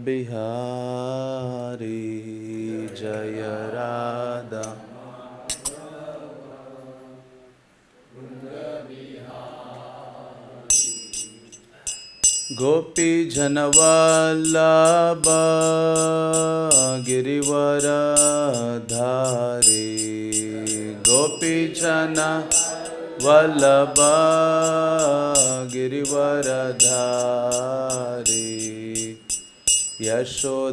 बिहारी जय राधा गोपी जनवल्लभ गिरिवरधारी गोपी जन वल्लभ गिरिवरधारी यशोदानंदन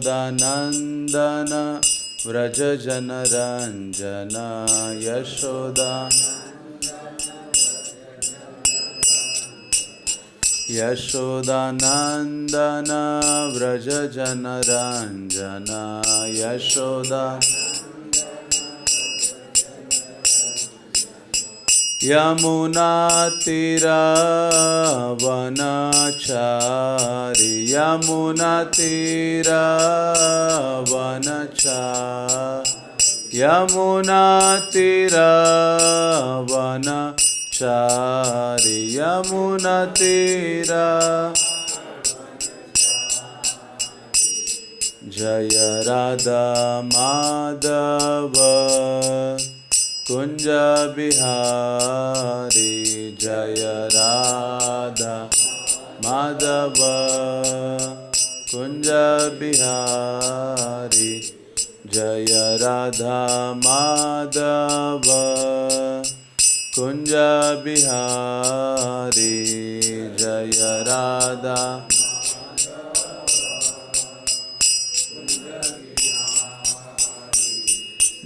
व्रज जनरंजन यशोदा यशोदानंदन व्रज जनरंजन यशोदा यमुना तीरवनचारि यमुना तीरवनचारि यमुना तीरवनचारि यमुना तीरा जय राधा माधव कुंज बिहारी जय राधा माधव कुंज बिहारी जय राधा माधव कुंज बिहारी जय राधा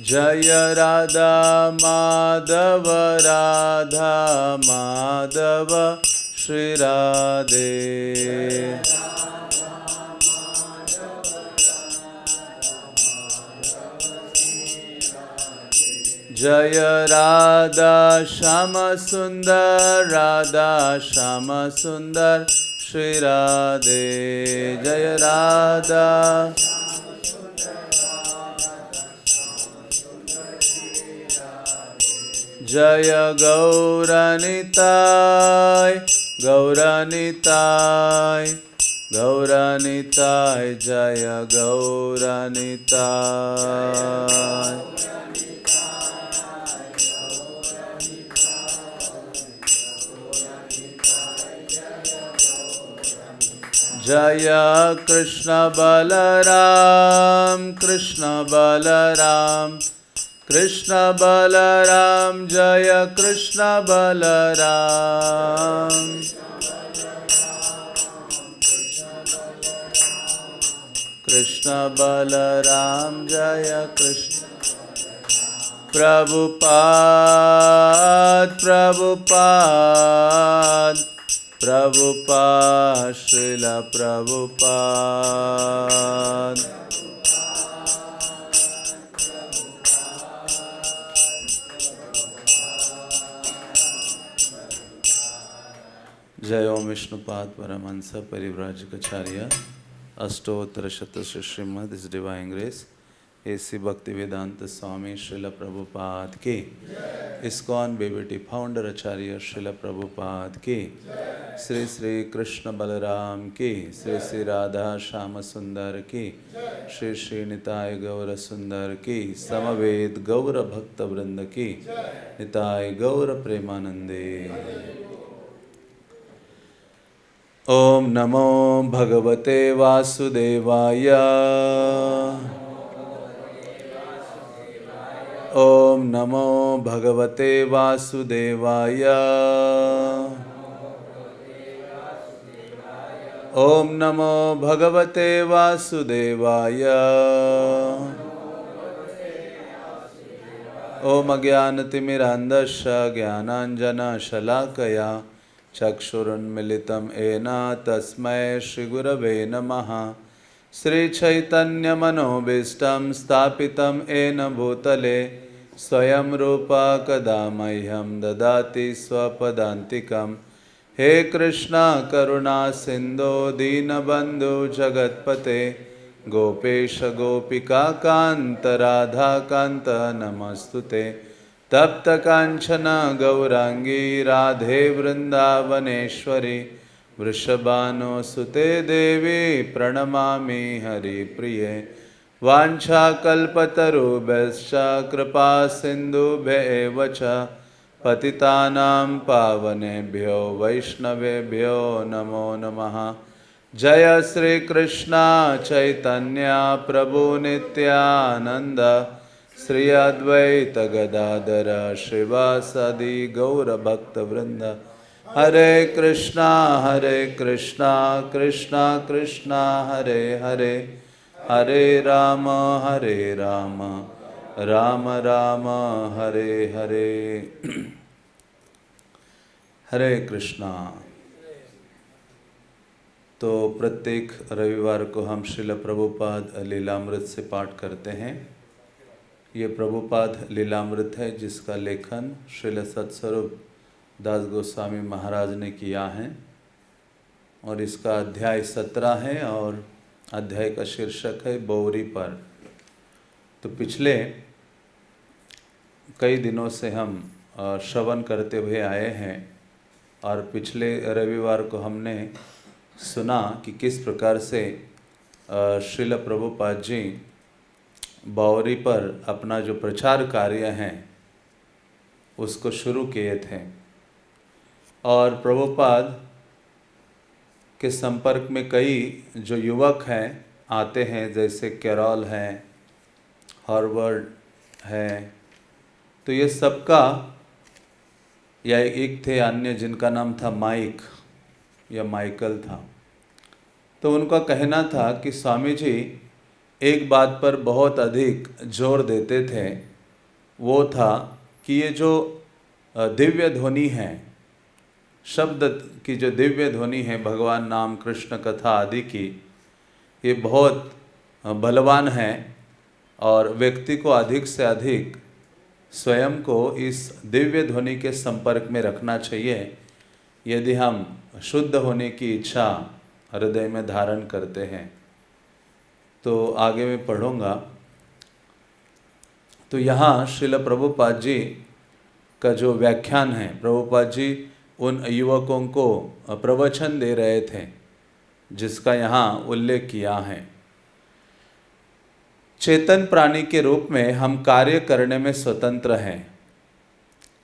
जय राधा माधव राधा माधव श्री राधे जय राधा श्याम सुंदर राधा श्याम सुंदर श्री राधे जय राधा जय गौरनिताय गौरनिताय गौरनिताय जय गौरनिताय जय कृष्ण बलराम कृष्ण बलराम कृष्ण बलराम जय कृष्ण बलराम कृष्ण बलराम जय कृष्ण प्रभुपाद प्रभुपाद प्रभुपाद श्रील प्रभुपाद जय ओम विष्णुपाद परमहंस परिव्राजकाचार्य अष्टोत्तर शत श्रीमद इस डिवाइन ग्रेस एसी भक्ति वेदांत स्वामी श्रील प्रभुपाद की इस्कॉन बीबीटी फाउंडर आचार्य श्रील प्रभुपाद की श्री श्री कृष्ण बलराम की श्री श्री राधा श्याम सुंदर की श्री श्री निताय गौर सुंदर की समवेद गौर भक्त वृंद की निताय गौर प्रेमानंदे। ओम नमो भगवते वासुदेवाय ओम नमो भगवते वासुदेवाय ओम नमो भगवते वासुदेवाय ओम अज्ञानतिमिरान्धस्य ज्ञानाञ्जनशलाकया चक्षुरुन्मिलितं येन तस्मै श्रीगुरवे नमः। श्रीचैतन्यमनोभीष्टं स्थापितं येन भूतले स्वयं रूपा कदा मह्यं ददाति स्वपदान्तिकं। हे कृष्ण करुणा सिन्धो दीनबन्धु जगत्पते गोपेश गोपिका कान्त राधा कान्त नमस्तुते। तप्त कांचन गौरांगी राधे वृंदावनेश्वरी वृषभानुसुते देवी प्रणमामि हरिप्रिये। वाञ्छाकल्पतरुभ्यश्च कृपा सिन्धुभ्येव च पतितानां पावनेभ्यो वैष्णवेभ्यो नमो नमः। जय श्री कृष्ण चैतन्य प्रभु नित्यानंद, श्री अद्वैत गदाधर श्रीवासदि गौरभक्तवृंद। हरे कृष्णा कृष्णा कृष्णा हरे हरे, हरे राम राम राम हरे हरे। हरे कृष्णा। तो प्रत्येक रविवार को हम श्रील प्रभुपाद लीलामृत से पाठ करते हैं। ये प्रभुपाद लीलामृत है जिसका लेखन श्रील सत्स्वरूप दास गोस्वामी महाराज ने किया है और इसका अध्याय 17 है और अध्याय का शीर्षक है बौरी पर। तो पिछले कई दिनों से हम श्रवण करते हुए आए हैं और पिछले रविवार को हमने सुना कि किस प्रकार से श्रील प्रभुपाद जी बावरी पर अपना जो प्रचार कार्य है उसको शुरू किए थे और प्रभुपाद के संपर्क में कई जो युवक हैं आते हैं, जैसे कैरोल है, हॉर्वर्ड है। तो ये सबका या एक थे अन्य जिनका नाम था माइक या माइकल था। तो उनका कहना था कि स्वामी जी एक बात पर बहुत अधिक जोर देते थे, वो था कि ये जो दिव्य ध्वनि है, शब्द की जो दिव्य ध्वनि है भगवान नाम कृष्ण कथा आदि की, ये बहुत बलवान है और व्यक्ति को अधिक से अधिक स्वयं को इस दिव्य ध्वनि के संपर्क में रखना चाहिए यदि हम शुद्ध होने की इच्छा हृदय में धारण करते हैं। तो आगे मैं पढ़ूंगा। तो यहाँ श्रील प्रभुपाद जी का जो व्याख्यान है, प्रभुपाद जी उन युवकों को प्रवचन दे रहे थे जिसका यहाँ उल्लेख किया है। चेतन प्राणी के रूप में हम कार्य करने में स्वतंत्र हैं,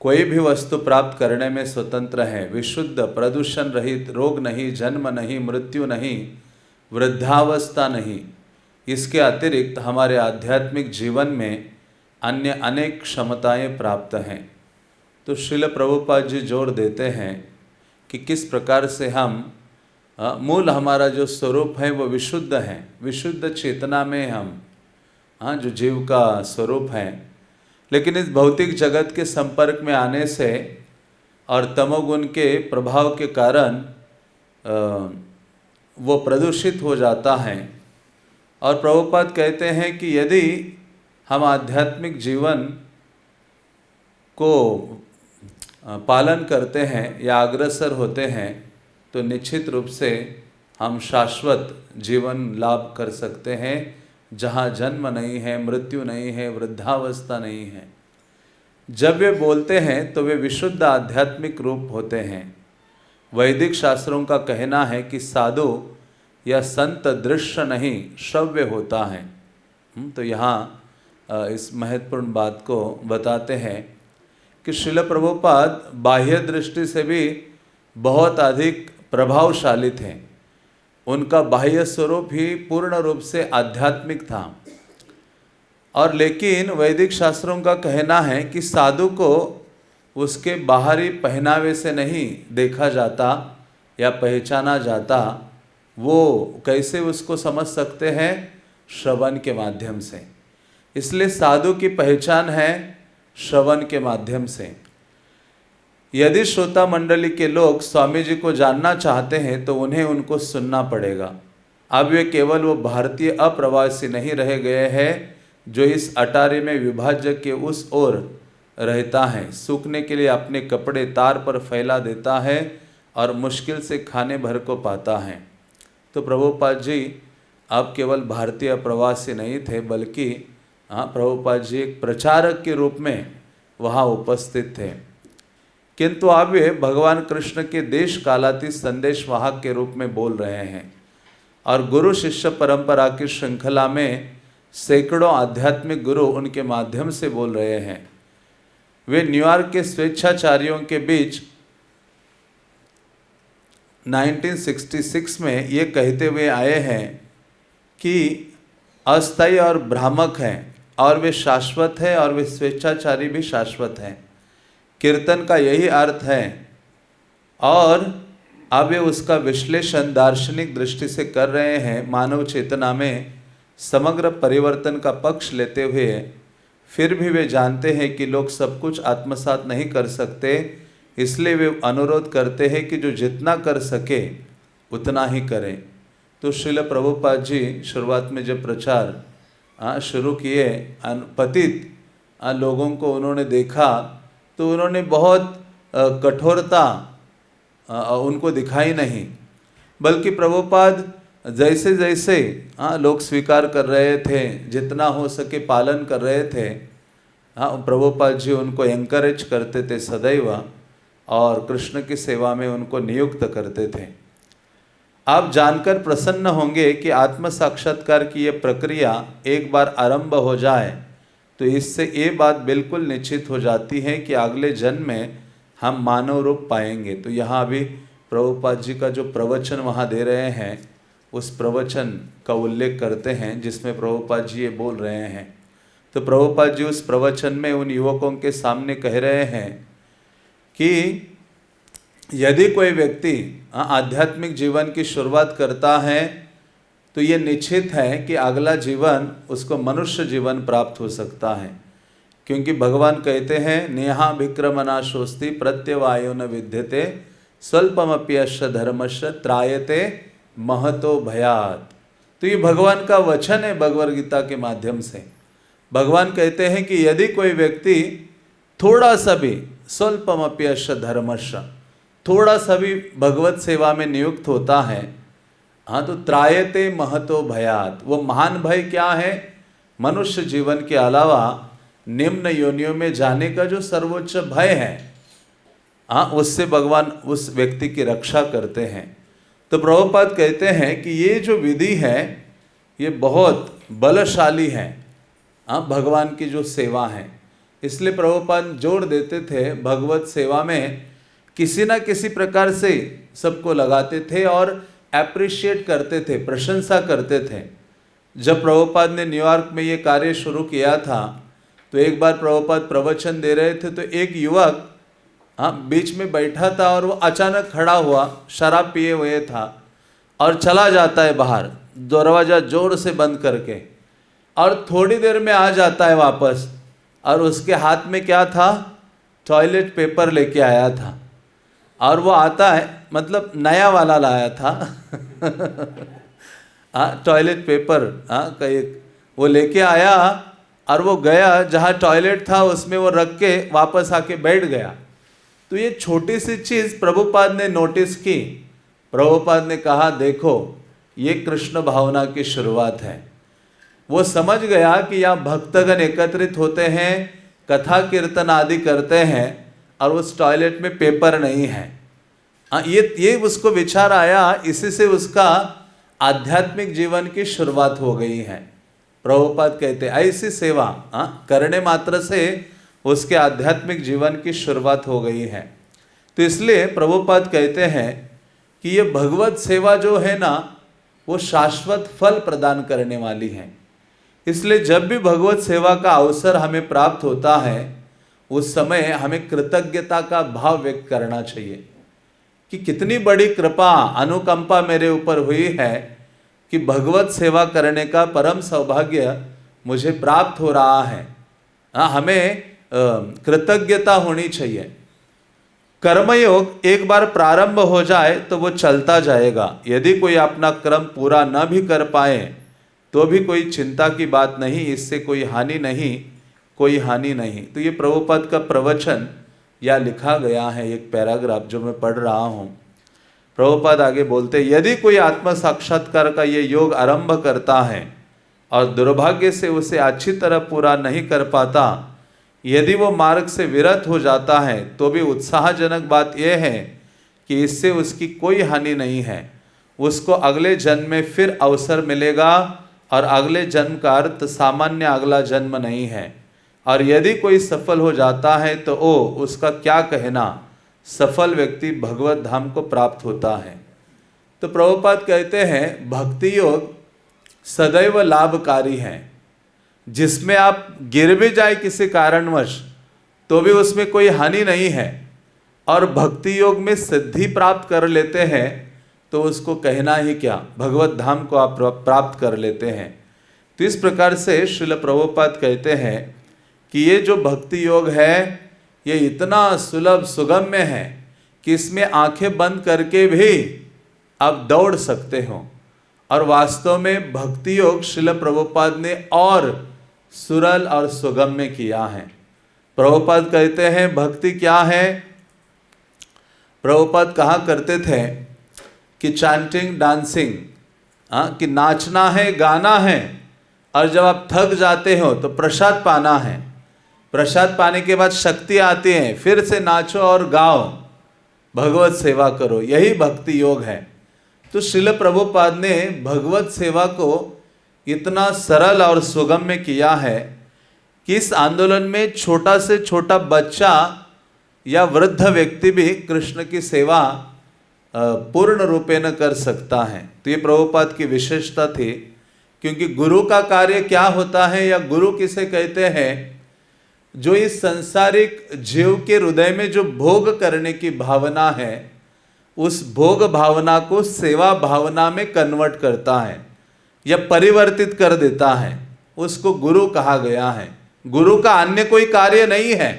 कोई भी वस्तु प्राप्त करने में स्वतंत्र है। विशुद्ध प्रदूषण रहित, रोग नहीं, जन्म नहीं, मृत्यु नहीं, वृद्धावस्था नहीं। इसके अतिरिक्त हमारे आध्यात्मिक जीवन में अन्य अनेक क्षमताएं प्राप्त हैं। तो श्रील प्रभुपाद जी जोर देते हैं कि किस प्रकार से हम मूल हमारा जो स्वरूप है वो विशुद्ध है, विशुद्ध चेतना में हम जो जीव का स्वरूप है, लेकिन इस भौतिक जगत के संपर्क में आने से और तमोगुण के प्रभाव के कारण वो प्रदूषित हो जाता है। और प्रभुपाद कहते हैं कि यदि हम आध्यात्मिक जीवन को पालन करते हैं या अग्रसर होते हैं तो निश्चित रूप से हम शाश्वत जीवन लाभ कर सकते हैं, जहाँ जन्म नहीं है, मृत्यु नहीं है, वृद्धावस्था नहीं है। जब वे बोलते हैं तो वे विशुद्ध आध्यात्मिक रूप होते हैं। वैदिक शास्त्रों का कहना है कि साधु या संत दृश्य नहीं श्रव्य होता है। तो यहाँ इस महत्वपूर्ण बात को बताते हैं कि श्रील प्रभुपाद बाह्य दृष्टि से भी बहुत अधिक प्रभावशाली थे। उनका बाह्य स्वरूप ही पूर्ण रूप से आध्यात्मिक था और लेकिन वैदिक शास्त्रों का कहना है कि साधु को उसके बाहरी पहनावे से नहीं देखा जाता या पहचाना जाता। वो कैसे उसको समझ सकते हैं? श्रवण के माध्यम से। इसलिए साधु की पहचान है श्रवण के माध्यम से। यदि श्रोता मंडली के लोग स्वामी जी को जानना चाहते हैं तो उन्हें उनको सुनना पड़ेगा। अब वे केवल वो भारतीय अप्रवासी नहीं रह गए हैं जो इस अटारी में विभाज्य के उस ओर रहता है, सूखने के लिए अपने कपड़े तार पर फैला देता है और मुश्किल से खाने भर को पाता है। तो प्रभुपाद जी अब केवल भारतीय प्रवासी नहीं थे, बल्कि प्रभुपाद जी एक प्रचारक के रूप में वहाँ उपस्थित थे। किंतु अब वे भगवान कृष्ण के देश कालातीत संदेश वाहक के रूप में बोल रहे हैं और गुरु शिष्य परंपरा की श्रृंखला में सैकड़ों आध्यात्मिक गुरु उनके माध्यम से बोल रहे हैं। वे न्यूयॉर्क के स्वेच्छाचारियों के बीच 1966 में ये कहते हुए आए हैं कि अस्थायी और भ्रामक हैं और वे शाश्वत है और वे स्वेच्छाचारी भी शाश्वत हैं। कीर्तन का यही अर्थ है और अब वे उसका विश्लेषण दार्शनिक दृष्टि से कर रहे हैं, मानव चेतना में समग्र परिवर्तन का पक्ष लेते हुए। फिर भी वे जानते हैं कि लोग सब कुछ आत्मसात नहीं कर सकते, इसलिए वे अनुरोध करते हैं कि जो जितना कर सके उतना ही करें। तो श्रील प्रभुपाद जी शुरुआत में जब प्रचार शुरू किए, पतित लोगों को उन्होंने देखा तो उन्होंने बहुत कठोरता उनको दिखाई नहीं, बल्कि प्रभुपाद जैसे जैसे लोग स्वीकार कर रहे थे, जितना हो सके पालन कर रहे थे, प्रभुपाद जी उनको एंकरेज करते थे सदैव और कृष्ण की सेवा में उनको नियुक्त करते थे। आप जानकर प्रसन्न होंगे कि आत्म साक्षात्कार की ये प्रक्रिया एक बार आरंभ हो जाए तो इससे ये बात बिल्कुल निश्चित हो जाती है कि अगले जन्म में हम मानव रूप पाएंगे। तो यहाँ अभी प्रभुपाद जी का जो प्रवचन वहाँ दे रहे हैं, उस प्रवचन का उल्लेख करते हैं जिसमें प्रभुपाद जी ये बोल रहे हैं। तो प्रभुपाद जी उस प्रवचन में उन युवकों के सामने कह रहे हैं कि यदि कोई व्यक्ति आध्यात्मिक जीवन की शुरुआत करता है तो ये निश्चित है कि अगला जीवन उसको मनुष्य जीवन प्राप्त हो सकता है, क्योंकि भगवान कहते हैं नेहा विक्रमनाशोस्ति प्रत्यवायो न विद्यते स्वल्पमप्यश्च धर्मश्च त्रायते महतो भयात। तो ये भगवान का वचन है भगवद गीता के माध्यम से। भगवान कहते हैं कि यदि कोई व्यक्ति थोड़ा सा भी स्वल्पमप्यश्च धर्मश्च, थोड़ा सा भी भगवत सेवा में नियुक्त होता है, तो त्रायते महतो भयात। वो महान भय क्या है? मनुष्य जीवन के अलावा निम्न योनियों में जाने का जो सर्वोच्च भय है, उससे भगवान उस व्यक्ति की रक्षा करते हैं। तो प्रभुपाद कहते हैं कि ये जो विधि है ये बहुत बलशाली है, भगवान की जो सेवा है। इसलिए प्रभुपाद जोर देते थे भगवत सेवा में किसी ना किसी प्रकार से सबको लगाते थे और एप्रिशिएट करते थे, प्रशंसा करते थे। जब प्रभुपाद ने न्यूयॉर्क में ये कार्य शुरू किया था तो एक बार प्रभुपाद प्रवचन दे रहे थे तो एक युवक बीच में बैठा था और वो अचानक खड़ा हुआ, शराब पिए हुए था और चला जाता है बाहर, दरवाज़ा जोर से बंद करके, और थोड़ी देर में आ जाता है वापस और उसके हाथ में क्या था? टॉयलेट पेपर लेके आया था। और वो आता है, मतलब नया वाला लाया था टॉयलेट पेपर का एक वो लेके आया और वो गया जहाँ टॉयलेट था उसमें वो रख के वापस आके बैठ गया। तो ये छोटी सी चीज़ प्रभुपाद ने नोटिस की। प्रभुपाद ने कहा देखो ये कृष्ण भावना की शुरुआत है। वो समझ गया कि यहाँ भक्तगण एकत्रित होते हैं, कथा कीर्तन आदि करते हैं और उस टॉयलेट में पेपर नहीं है। ये उसको विचार आया, इसी से उसका आध्यात्मिक जीवन की शुरुआत हो गई है। प्रभुपाद कहते ऐसी सेवा करने मात्र से उसके आध्यात्मिक जीवन की शुरुआत हो गई है। तो इसलिए प्रभुपाद कहते हैं कि ये भगवत सेवा जो है ना वो शाश्वत फल प्रदान करने वाली है। इसलिए जब भी भगवत सेवा का अवसर हमें प्राप्त होता है उस समय हमें कृतज्ञता का भाव व्यक्त करना चाहिए कि कितनी बड़ी कृपा अनुकंपा मेरे ऊपर हुई है कि भगवत सेवा करने का परम सौभाग्य मुझे प्राप्त हो रहा है। हमें कृतज्ञता होनी चाहिए। कर्मयोग एक बार प्रारंभ हो जाए तो वो चलता जाएगा। यदि कोई अपना क्रम पूरा न भी कर पाए तो भी कोई चिंता की बात नहीं, इससे कोई हानि नहीं, कोई हानि नहीं। तो ये प्रभुपाद का प्रवचन या लिखा गया है एक पैराग्राफ जो मैं पढ़ रहा हूँ। प्रभुपाद आगे बोलते यदि कोई आत्म साक्षात्कार का ये योग आरंभ करता है और दुर्भाग्य से उसे अच्छी तरह पूरा नहीं कर पाता, यदि वो मार्ग से विरत हो जाता है तो भी उत्साहजनक बात यह है कि इससे उसकी कोई हानि नहीं है। उसको अगले जन्म में फिर अवसर मिलेगा और अगले जन्म का अर्थ सामान्य अगला जन्म नहीं है। और यदि कोई सफल हो जाता है तो उसका क्या कहना, सफल व्यक्ति भगवत धाम को प्राप्त होता है। तो प्रभुपाद कहते हैं भक्ति योग सदैव लाभकारी है, जिसमें आप गिर भी जाए किसी कारणवश तो भी उसमें कोई हानि नहीं है, और भक्ति योग में सिद्धि प्राप्त कर लेते हैं तो उसको कहना ही क्या, भगवत धाम को आप प्राप्त कर लेते हैं। तो इस प्रकार से श्रील प्रभुपाद कहते हैं कि ये जो भक्ति योग है ये इतना सुलभ सुगम्य है कि इसमें आंखें बंद करके भी आप दौड़ सकते हो। और वास्तव में भक्ति योग श्रील प्रभुपाद ने और सुरल और सुगम्य किया है। प्रभुपाद कहते हैं भक्ति क्या है। प्रभुपाद कहा करते थे कि चैंटिंग डांसिंग, कि नाचना है गाना है, और जब आप थक जाते हो तो प्रसाद पाना है। प्रसाद पाने के बाद शक्ति आती है, फिर से नाचो और गाओ, भगवत सेवा करो, यही भक्ति योग है। तो श्रील प्रभुपाद ने भगवत सेवा को इतना सरल और सुगम्य किया है कि इस आंदोलन में छोटा से छोटा बच्चा या वृद्ध व्यक्ति भी कृष्ण की सेवा पूर्ण रूपेण कर सकता है। तो ये प्रभुपाद की विशेषता थी, क्योंकि गुरु का कार्य क्या होता है या गुरु किसे कहते हैं, जो इस संसारिक जीव के हृदय में जो भोग करने की भावना है उस भोग भावना को सेवा भावना में कन्वर्ट करता है या परिवर्तित कर देता है, उसको गुरु कहा गया है। गुरु का अन्य कोई कार्य नहीं है।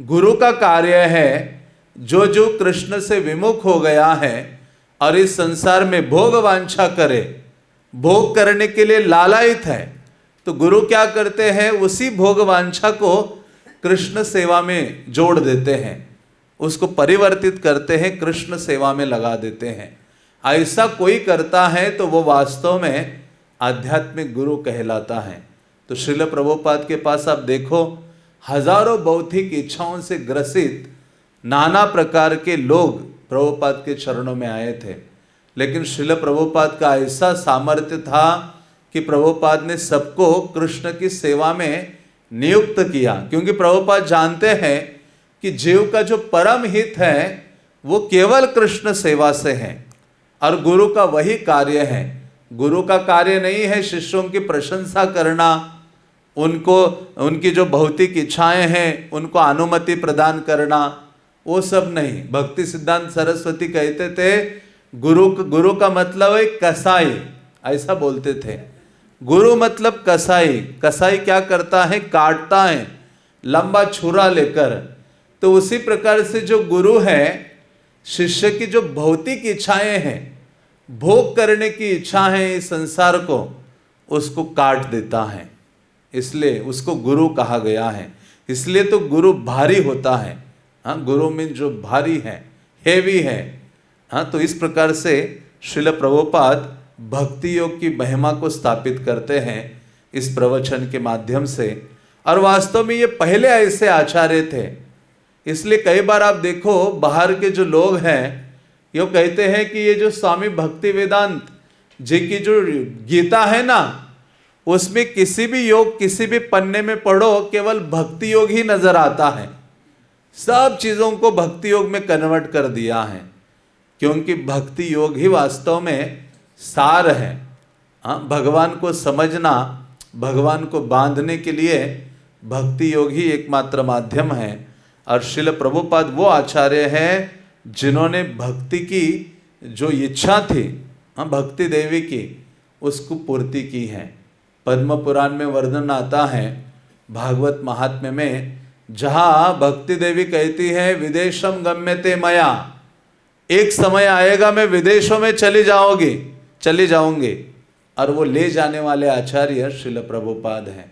गुरु का कार्य है जो जो कृष्ण से विमुख हो गया है और इस संसार में भोग वांछा करे, भोग करने के लिए लालायित है, तो गुरु क्या करते हैं, उसी भोग वांछा को कृष्ण सेवा में जोड़ देते हैं, उसको परिवर्तित करते हैं, कृष्ण सेवा में लगा देते हैं। ऐसा कोई करता है तो वो वास्तव में आध्यात्मिक गुरु कहलाता है। तो श्रील प्रभुपाद के पास आप देखो, हजारों बौद्धिक इच्छाओं से ग्रसित नाना प्रकार के लोग प्रभुपाद के चरणों में आए थे, लेकिन श्रील प्रभुपाद का ऐसा सामर्थ्य था कि प्रभुपाद ने सबको कृष्ण की सेवा में नियुक्त किया, क्योंकि प्रभुपाद जानते हैं कि जीव का जो परम हित है वो केवल कृष्ण सेवा से है, और गुरु का वही कार्य है। गुरु का कार्य नहीं है शिष्यों की प्रशंसा करना, उनको उनकी जो भौतिक इच्छाएं हैं उनको अनुमति प्रदान करना, वो सब नहीं। भक्ति सिद्धांत सरस्वती कहते थे गुरु का मतलब है कसाई, ऐसा बोलते थे। गुरु मतलब कसाई। कसाई क्या करता है, काटता है लंबा छुरा लेकर। तो उसी प्रकार से जो गुरु है, शिष्य की जो भौतिक इच्छाएं हैं, भोग करने की इच्छा है इस संसार को, उसको काट देता है, इसलिए उसको गुरु कहा गया है। इसलिए तो गुरु भारी होता है। हाँ, गुरु मीन जो भारी है, हेवी है। हाँ, तो इस प्रकार से श्रील प्रभुपाद भक्ति योग की महिमा को स्थापित करते हैं इस प्रवचन के माध्यम से। और वास्तव में ये पहले ऐसे आचार्य थे, इसलिए कई बार आप देखो बाहर के जो लोग हैं ये कहते हैं कि ये जो स्वामी भक्ति वेदांत जी की जो गीता है ना, उसमें किसी भी योग किसी भी पन्ने में पढ़ो केवल भक्ति योग ही नजर आता है। सब चीजों को भक्ति योग में कन्वर्ट कर दिया है, क्योंकि भक्ति योग ही वास्तव में सार है। हाँ, भगवान को समझना, भगवान को बांधने के लिए भक्ति योग ही एकमात्र माध्यम है। और श्रील प्रभुपाद वो आचार्य हैं जिन्होंने भक्ति की जो इच्छा थी, हाँ, भक्ति देवी की, उसको पूर्ति की है। पद्म पुराण में वर्णन आता है, भागवत महात्म्य में, जहाँ भक्ति देवी कहती है विदेशम गम्यते मया, एक समय आएगा मैं विदेशों में चली जाऊंगी, और वो ले जाने वाले आचार्य श्रील प्रभुपाद हैं।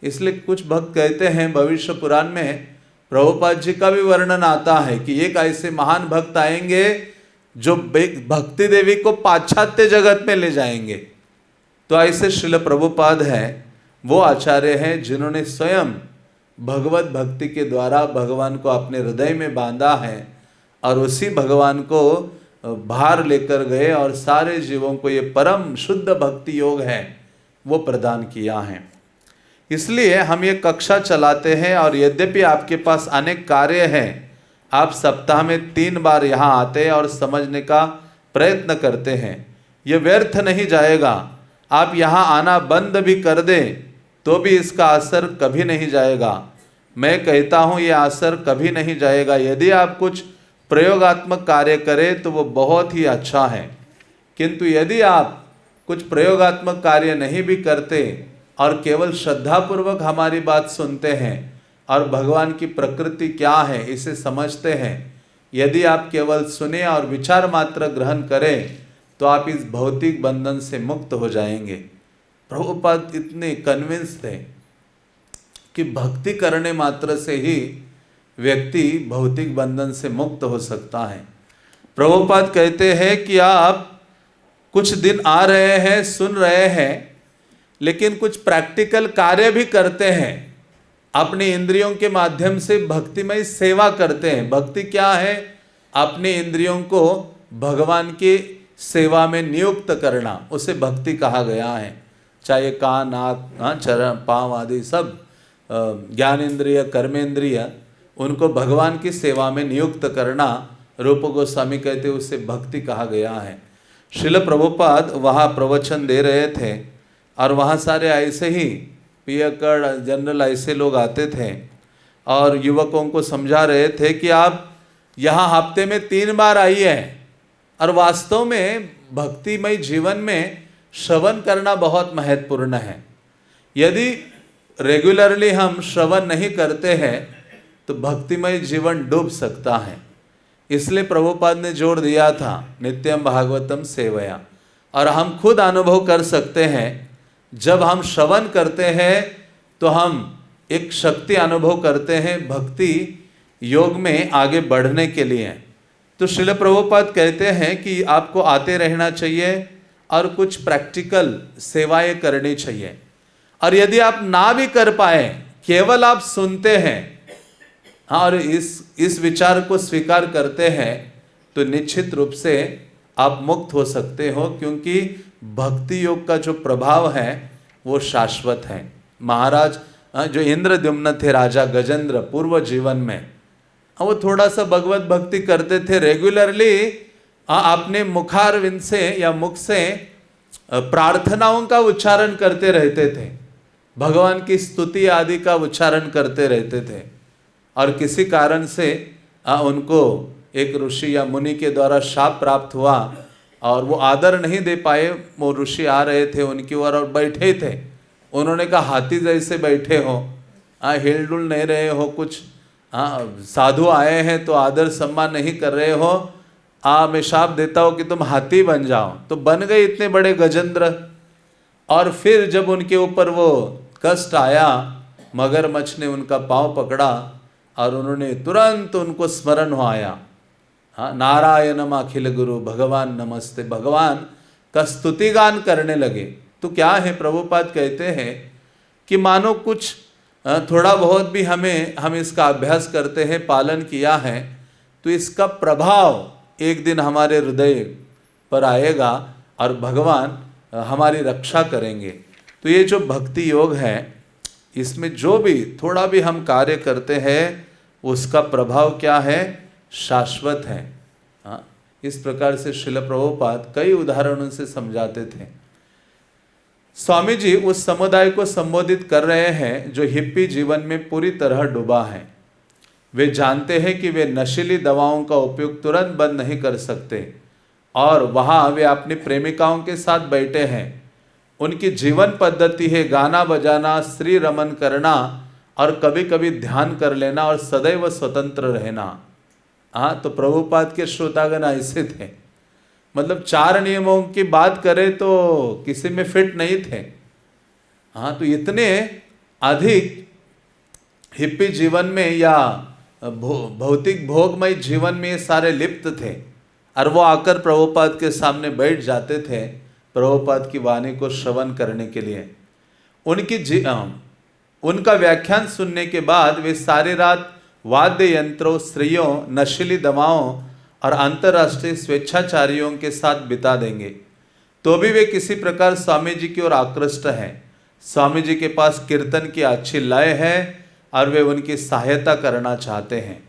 इसलिए कुछ भक्त कहते हैं भविष्य पुराण में प्रभुपाद जी का भी वर्णन आता है कि एक ऐसे महान भक्त आएंगे जो भक्ति देवी को पाश्चात्य जगत में ले जाएंगे। तो ऐसे श्रील प्रभुपाद हैं, वो आचार्य हैं जिन्होंने स्वयं भगवत भक्ति के द्वारा भगवान को अपने हृदय में बांधा है और उसी भगवान को बाहर लेकर गए और सारे जीवों को ये परम शुद्ध भक्ति योग है वो प्रदान किया है। इसलिए हम ये कक्षा चलाते हैं और यद्यपि आपके पास अनेक कार्य हैं, आप सप्ताह में 3 बार यहाँ आते हैं और समझने का प्रयत्न करते हैं, ये व्यर्थ नहीं जाएगा। आप यहाँ आना बंद भी कर दें तो भी इसका असर कभी नहीं जाएगा। मैं कहता हूँ ये असर कभी नहीं जाएगा। यदि आप कुछ प्रयोगात्मक कार्य करें तो वो बहुत ही अच्छा है, किंतु यदि आप कुछ प्रयोगात्मक कार्य नहीं भी करते और केवल श्रद्धापूर्वक हमारी बात सुनते हैं और भगवान की प्रकृति क्या है इसे समझते हैं, यदि आप केवल सुने और विचार मात्र ग्रहण करें तो आप इस भौतिक बंधन से मुक्त हो जाएंगे। प्रभुपाद इतने कन्विंस थे कि भक्ति करने मात्र से ही व्यक्ति भौतिक बंधन से मुक्त हो सकता है। प्रभुपाद कहते हैं कि आप कुछ दिन आ रहे हैं, सुन रहे हैं, लेकिन कुछ प्रैक्टिकल कार्य भी करते हैं, अपनी इंद्रियों के माध्यम से भक्तिमय सेवा करते हैं। भक्ति क्या है? अपनी इंद्रियों को भगवान की सेवा में नियुक्त करना, उसे भक्ति कहा गया है। चाहे कान, आँख, चरण, पाँव आदि सब ज्ञानेंद्रिय, कर्मेंद्रिय, उनको भगवान की सेवा में नियुक्त करना, रूप गोस्वामी कहते उसे भक्ति कहा गया है। श्रील प्रभुपाद वहाँ प्रवचन दे रहे थे और वहाँ सारे ऐसे ही पियकड़ जनरल ऐसे लोग आते थे और युवकों को समझा रहे थे कि आप यहाँ हफ्ते में 3 बार आइए और वास्तव में भक्तिमय जीवन में श्रवण करना बहुत महत्वपूर्ण है। यदि रेगुलरली हम श्रवण नहीं करते हैं तो भक्तिमय जीवन डूब सकता है। इसलिए प्रभुपाद ने जोर दिया था नित्यम भागवतम सेवया, और हम खुद अनुभव कर सकते हैं जब हम श्रवण करते हैं तो हम एक शक्ति अनुभव करते हैं भक्ति योग में आगे बढ़ने के लिए। तो श्रील प्रभुपाद कहते हैं कि आपको आते रहना चाहिए और कुछ प्रैक्टिकल सेवाएं करनी चाहिए, और यदि आप ना भी कर पाए, केवल आप सुनते हैं और इस विचार को स्वीकार करते हैं तो निश्चित रूप से आप मुक्त हो सकते हो, क्योंकि भक्ति योग का जो प्रभाव है वो शाश्वत है। महाराज जो इंद्रद्युम्न थे, राजा गजेंद्र, पूर्व जीवन में वो थोड़ा सा भगवत भक्ति करते थे रेगुलरली, अपने मुखारविंद से या मुख से प्रार्थनाओं का उच्चारण करते रहते थे, भगवान की स्तुति आदि का उच्चारण करते रहते थे, और किसी कारण से उनको एक ऋषि या मुनि के द्वारा शाप प्राप्त हुआ और वो आदर नहीं दे पाए। वो ऋषि आ रहे थे उनकी ओर और बैठे थे, उन्होंने कहा हाथी जैसे बैठे हो, हिल डुल नहीं रहे हो, कुछ साधु आए हैं तो आदर सम्मान नहीं कर रहे हो, मैं शाप देता हूँ कि तुम हाथी बन जाओ। तो बन गए इतने बड़े गजेंद्र। और फिर जब उनके ऊपर वो कष्ट आया, मगरमच्छ ने उनका पाँव पकड़ा और उन्होंने तुरंत उनको स्मरण हो आया, नारायणम अखिल गुरु भगवान नमस्ते, भगवान का स्तुति गान करने लगे। तो क्या है, प्रभुपाद कहते हैं कि मानो कुछ थोड़ा बहुत भी हम इसका अभ्यास करते हैं, पालन किया है, तो इसका प्रभाव एक दिन हमारे हृदय पर आएगा और भगवान हमारी रक्षा करेंगे। तो ये जो भक्ति योग है, इसमें जो भी थोड़ा भी हम कार्य करते हैं उसका प्रभाव क्या है, शाश्वत है। इस प्रकार से श्रील प्रभुपाद कई उदाहरणों से समझाते थे। स्वामी जी उस समुदाय को संबोधित कर रहे हैं जो हिप्पी जीवन में पूरी तरह डूबा है। वे जानते हैं कि वे नशीली दवाओं का उपयोग तुरंत बंद नहीं कर सकते और वहाँ वे अपनी प्रेमिकाओं के साथ बैठे हैं। उनकी जीवन पद्धति है गाना बजाना, स्त्री रमन करना और कभी कभी ध्यान कर लेना और सदैव स्वतंत्र रहना। तो प्रभुपाद के श्रोतागण ऐसे थे, मतलब 4 नियमों की बात करें तो किसी में फिट नहीं थे। तो इतने अधिक हिप्पी जीवन में या भौतिक भोगमय जीवन में सारे लिप्त थे, और वो आकर प्रभुपाद के सामने बैठ जाते थे प्रभुपाद की वाणी को श्रवण करने के लिए। उनकी उनका व्याख्यान सुनने के बाद वे सारी रात वाद्य यंत्रों, स्त्रियों, नशीली दवाओं और अंतर्राष्ट्रीय स्वेच्छाचारियों के साथ बिता देंगे, तो भी वे किसी प्रकार स्वामी जी की ओर आकृष्ट हैं। स्वामी जी के पास कीर्तन की अच्छी लय है और वे उनकी सहायता करना चाहते हैं।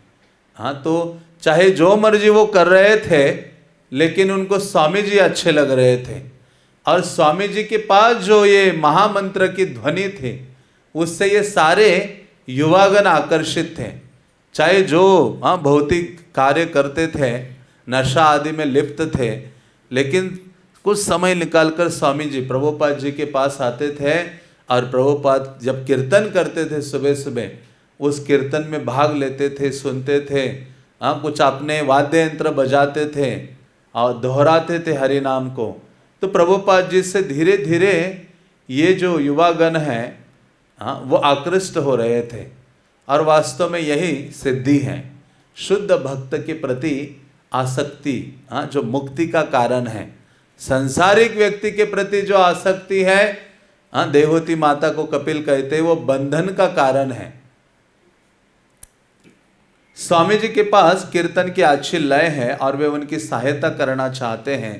हाँ, तो चाहे जो मर्जी वो कर रहे थे, लेकिन उनको स्वामी जी अच्छे लग रहे थे। और स्वामी जी के पास जो ये महामंत्र की ध्वनि थी, उससे ये सारे युवागण आकर्षित थे। चाहे जो भौतिक कार्य करते थे, नशा आदि में लिप्त थे, लेकिन कुछ समय निकालकर स्वामी जी प्रभुपाद जी के पास आते थे और प्रभुपाद जब कीर्तन करते थे सुबह सुबह, उस कीर्तन में भाग लेते थे, सुनते थे। कुछ अपने वाद्य यंत्र बजाते थे और दोहराते थे हरि नाम को। तो प्रभुपाद जी से धीरे धीरे ये जो युवागण हैं वो आकृष्ट हो रहे थे। और वास्तव में यही सिद्धि है, शुद्ध भक्त के प्रति आसक्ति, जो मुक्ति का कारण है। संसारिक व्यक्ति के प्रति जो आसक्ति है, देवहूति माता को कपिल कहते हैं, वो बंधन का कारण है। स्वामी जी के पास कीर्तन की अच्छी लय है और वे उनकी सहायता करना चाहते हैं।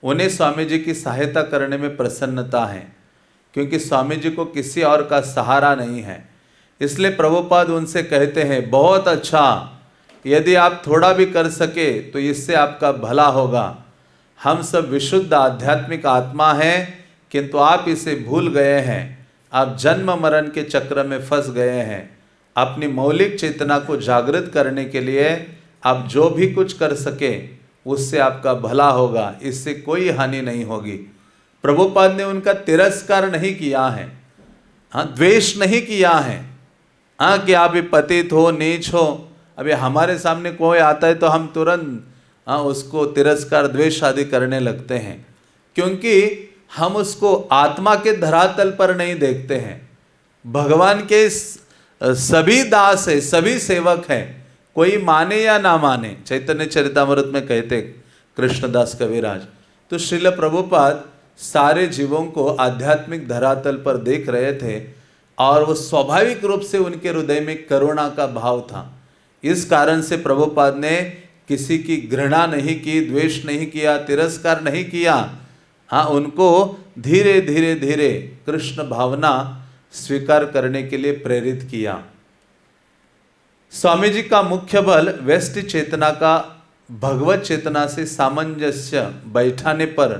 उन्हें स्वामी जी की सहायता करने में प्रसन्नता है, क्योंकि स्वामी जी को किसी और का सहारा नहीं है। इसलिए प्रभुपाद उनसे कहते हैं, बहुत अच्छा, यदि आप थोड़ा भी कर सके तो इससे आपका भला होगा। हम सब विशुद्ध आध्यात्मिक आत्मा हैं, किंतु आप इसे भूल गए हैं। आप जन्म मरण के चक्र में फंस गए हैं। अपनी मौलिक चेतना को जागृत करने के लिए आप जो भी कुछ कर सके उससे आपका भला होगा, इससे कोई हानि नहीं होगी। प्रभुपाद ने उनका तिरस्कार नहीं किया है, द्वेष नहीं किया है। कि आप पतित हो, नीच हो। अभी हमारे सामने कोई आता है तो हम तुरंत उसको तिरस्कार, द्वेष आदि करने लगते हैं, क्योंकि हम उसको आत्मा के धरातल पर नहीं देखते हैं। भगवान के सभी दास है, सभी सेवक हैं, कोई माने या ना माने। चैतन्य चरितामृत में कहते कृष्णदास कविराज। तो श्रील प्रभुपाद सारे जीवों को आध्यात्मिक धरातल पर देख रहे थे और वो स्वाभाविक रूप से उनके हृदय में करुणा का भाव था। इस कारण से प्रभुपाद ने किसी की घृणा नहीं की, द्वेष नहीं किया, तिरस्कार नहीं किया। उनको धीरे धीरे धीरे कृष्ण भावना स्वीकार करने के लिए प्रेरित किया। स्वामी जी का मुख्य बल व्यष्टि चेतना का भगवत चेतना से सामंजस्य बैठाने पर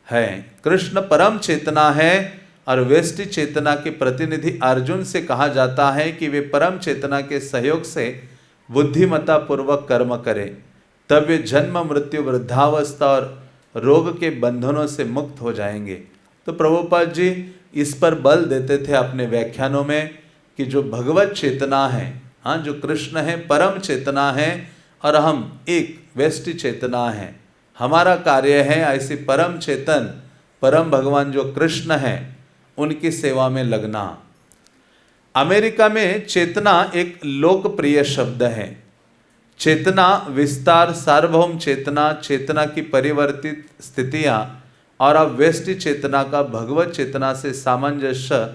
है। कृष्ण परम चेतना है और व्यष्टि चेतना के प्रतिनिधि अर्जुन से कहा जाता है कि वे परम चेतना के सहयोग से बुद्धिमत्ता पूर्वक कर्म करें, तब वे जन्म, मृत्यु, वृद्धावस्था और रोग के बंधनों से मुक्त हो जाएंगे। तो प्रभुपाद जी इस पर बल देते थे अपने व्याख्यानों में कि जो भगवत चेतना है, जो कृष्ण है, परम चेतना है और हम एक व्यष्टि चेतना है। हमारा कार्य है ऐसी परम चेतन, परम भगवान जो कृष्ण है, उनकी सेवा में लगना। अमेरिका में चेतना एक लोकप्रिय शब्द है। चेतना विस्तार, सार्वभौम चेतना, चेतना की परिवर्तित स्थितियां और अब व्यष्टि चेतना का भगवत चेतना से सामंजस्य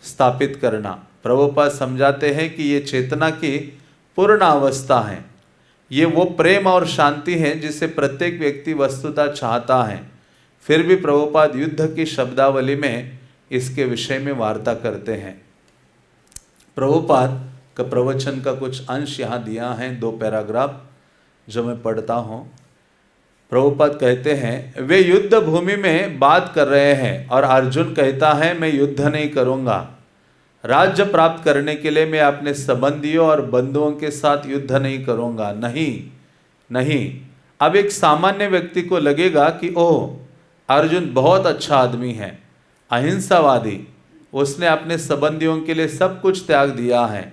स्थापित करना। प्रभुपाद समझाते हैं कि ये चेतना की पूर्ण अवस्था है। ये वो प्रेम और शांति है जिसे प्रत्येक व्यक्ति वस्तुतः चाहता है। फिर भी प्रभुपाद युद्ध की शब्दावली में इसके विषय में वार्ता करते हैं। प्रभुपाद का प्रवचन का कुछ अंश यहाँ दिया है, 2 पैराग्राफ जो मैं पढ़ता हूँ। प्रभुपाद कहते हैं, वे युद्ध भूमि में बात कर रहे हैं और अर्जुन कहता है मैं युद्ध नहीं करूँगा। राज्य प्राप्त करने के लिए मैं अपने संबंधियों और बंधुओं के साथ युद्ध नहीं करूँगा। नहीं। अब एक सामान्य व्यक्ति को लगेगा कि ओह, अर्जुन बहुत अच्छा आदमी है, अहिंसावादी, उसने अपने संबंधियों के लिए सब कुछ त्याग दिया है।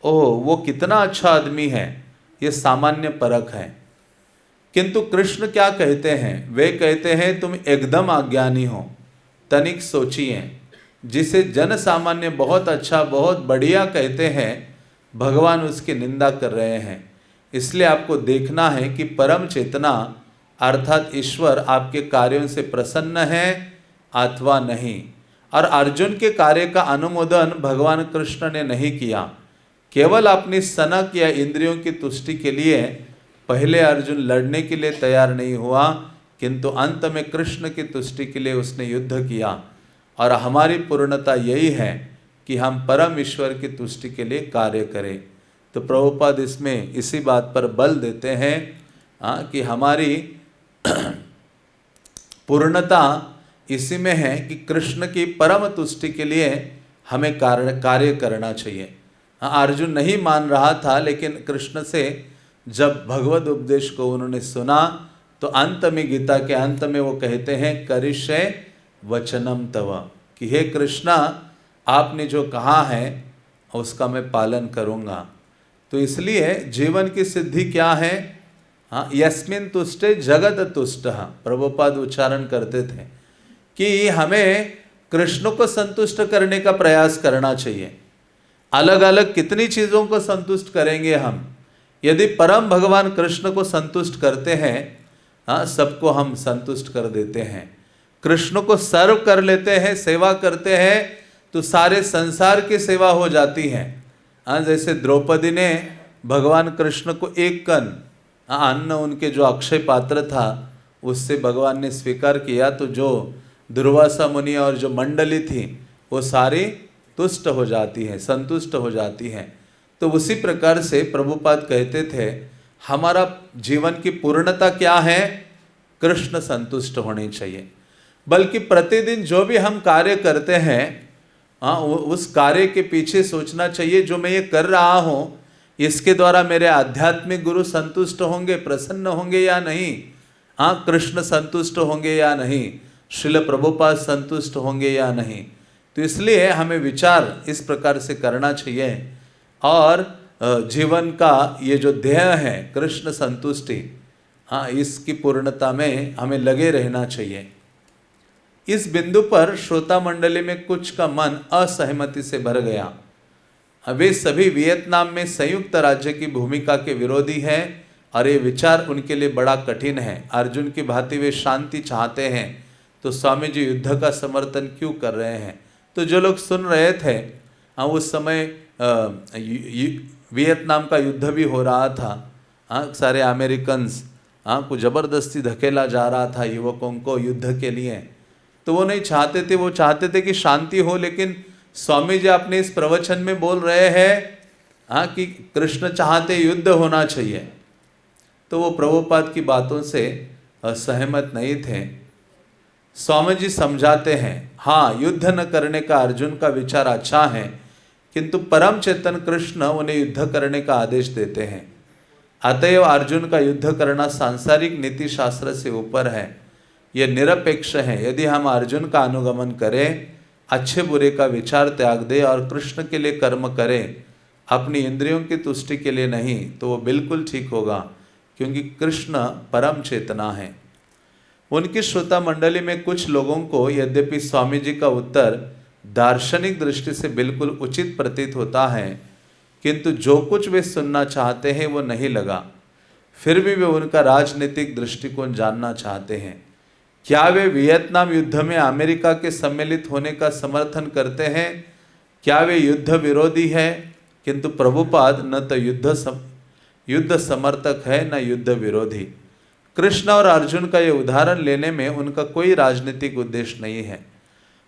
ओह, वो कितना अच्छा आदमी है। ये सामान्य परख है। किंतु कृष्ण क्या कहते हैं? वे कहते हैं तुम एकदम अज्ञानी हो। तनिक सोचिए, जिसे जन सामान्य बहुत अच्छा, बहुत बढ़िया कहते हैं, भगवान उसकी निंदा कर रहे हैं। इसलिए आपको देखना है कि परम चेतना अर्थात ईश्वर आपके कार्यों से प्रसन्न है अथवा नहीं। और अर्जुन के कार्य का अनुमोदन भगवान कृष्ण ने नहीं किया। केवल अपनी सनक या इंद्रियों की तुष्टि के लिए पहले अर्जुन लड़ने के लिए तैयार नहीं हुआ, किंतु अंत में कृष्ण की तुष्टि के लिए उसने युद्ध किया। और हमारी पूर्णता यही है कि हम परम ईश्वर की तुष्टि के लिए कार्य करें। तो प्रभुपाद इसमें इसी बात पर बल देते हैं कि हमारी पूर्णता इसी में है कि कृष्ण की परम तुष्टि के लिए हमें कार्य करना चाहिए। अर्जुन नहीं मान रहा था, लेकिन कृष्ण से जब भगवद उपदेश को उन्होंने सुना तो अंत में, गीता के अंत में वो कहते हैं करिष्ये वचनम तव, कि हे कृष्णा आपने जो कहा है उसका मैं पालन करूँगा। तो इसलिए जीवन की सिद्धि क्या है? यस्मिन तुष्टे जगत तुष्ट, प्रभुपाद उच्चारण करते थे कि हमें कृष्ण को संतुष्ट करने का प्रयास करना चाहिए। अलग अलग कितनी चीज़ों को संतुष्ट करेंगे हम? यदि परम भगवान कृष्ण को संतुष्ट करते हैं, सबको हम संतुष्ट कर देते हैं। कृष्ण को सर्व कर लेते हैं, सेवा करते हैं, तो सारे संसार की सेवा हो जाती है। जैसे द्रौपदी ने भगवान कृष्ण को एक कण अन्न, उनके जो अक्षय पात्र था उससे भगवान ने स्वीकार किया, तो जो दुर्वासा मुनि और जो मंडली थी वो सारी तुष्ट हो जाती है, संतुष्ट हो जाती है। तो उसी प्रकार से प्रभुपाद कहते थे हमारा जीवन की पूर्णता क्या है? कृष्ण संतुष्ट होनी चाहिए। बल्कि प्रतिदिन जो भी हम कार्य करते हैं, उस कार्य के पीछे सोचना चाहिए जो मैं ये कर रहा हूँ, इसके द्वारा मेरे आध्यात्मिक गुरु संतुष्ट होंगे, प्रसन्न होंगे या नहीं? कृष्ण संतुष्ट होंगे या नहीं? श्रील प्रभुपाद संतुष्ट होंगे या नहीं? तो इसलिए हमें विचार इस प्रकार से करना चाहिए। और जीवन का ये जो ध्येय है कृष्ण संतुष्टि, इसकी पूर्णता में हमें लगे रहना चाहिए। इस बिंदु पर श्रोता मंडली में कुछ का मन असहमति से भर गया। वे सभी वियतनाम में संयुक्त राज्य की भूमिका के विरोधी हैं और ये विचार उनके लिए बड़ा कठिन है। अर्जुन की भांति वे शांति चाहते हैं, तो स्वामी जी युद्ध का समर्थन क्यों कर रहे हैं? तो जो लोग सुन रहे थे, उस समय वियतनाम का युद्ध भी हो रहा था। सारे अमेरिकन्स को ज़बरदस्ती धकेला जा रहा था युवकों को युद्ध के लिए। तो वो नहीं चाहते थे, वो चाहते थे कि शांति हो। लेकिन स्वामी जी अपने इस प्रवचन में बोल रहे हैं कि कृष्ण चाहते युद्ध होना चाहिए। तो वो प्रभुपाद की बातों से सहमत नहीं थे। स्वामी जी समझाते हैं, हाँ युद्ध न करने का अर्जुन का विचार अच्छा है, किंतु परम चेतन कृष्ण उन्हें युद्ध करने का आदेश देते हैं। अतएव अर्जुन का युद्ध करना सांसारिक नीति शास्त्र से ऊपर है, यह निरपेक्ष है। यदि हम अर्जुन का अनुगमन करें, अच्छे बुरे का विचार त्याग दें और कृष्ण के लिए कर्म करें, अपनी इंद्रियों की तुष्टि के लिए नहीं, तो वो बिल्कुल ठीक होगा, क्योंकि कृष्ण परम चेतना है। उनकी श्रोता मंडली में कुछ लोगों को यद्यपि स्वामी जी का उत्तर दार्शनिक दृष्टि से बिल्कुल उचित प्रतीत होता है, किंतु जो कुछ वे सुनना चाहते हैं वो नहीं लगा। फिर भी वे उनका राजनीतिक दृष्टिकोण जानना चाहते हैं। क्या वे वियतनाम युद्ध में अमेरिका के सम्मिलित होने का समर्थन करते हैं? क्या वे युद्ध विरोधी है? किंतु प्रभुपाद न तो युद्ध समर्थक है न युद्ध विरोधी। कृष्ण और अर्जुन का ये उदाहरण लेने में उनका कोई राजनीतिक उद्देश्य नहीं है।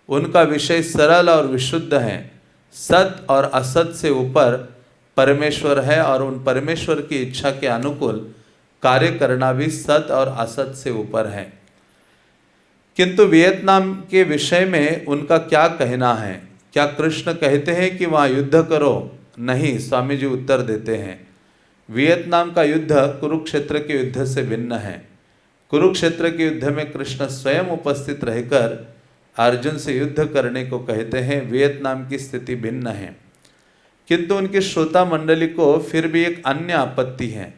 उनका विषय सरल और विशुद्ध है। सत और असत से ऊपर परमेश्वर है और उन परमेश्वर की इच्छा के अनुकूल कार्य करना भी सत और असत से ऊपर है। किंतु वियतनाम के विषय में उनका क्या कहना है? क्या कृष्ण कहते हैं कि वहाँ युद्ध करो? नहीं, स्वामी जी उत्तर देते हैं, वियतनाम का युद्ध कुरुक्षेत्र के युद्ध से भिन्न है। कुरुक्षेत्र के युद्ध में कृष्ण स्वयं उपस्थित रहकर अर्जुन से युद्ध करने को कहते हैं। वियतनाम की स्थिति भिन्न है। किंतु उनकी श्रोता मंडली को फिर भी एक अन्य आपत्ति है।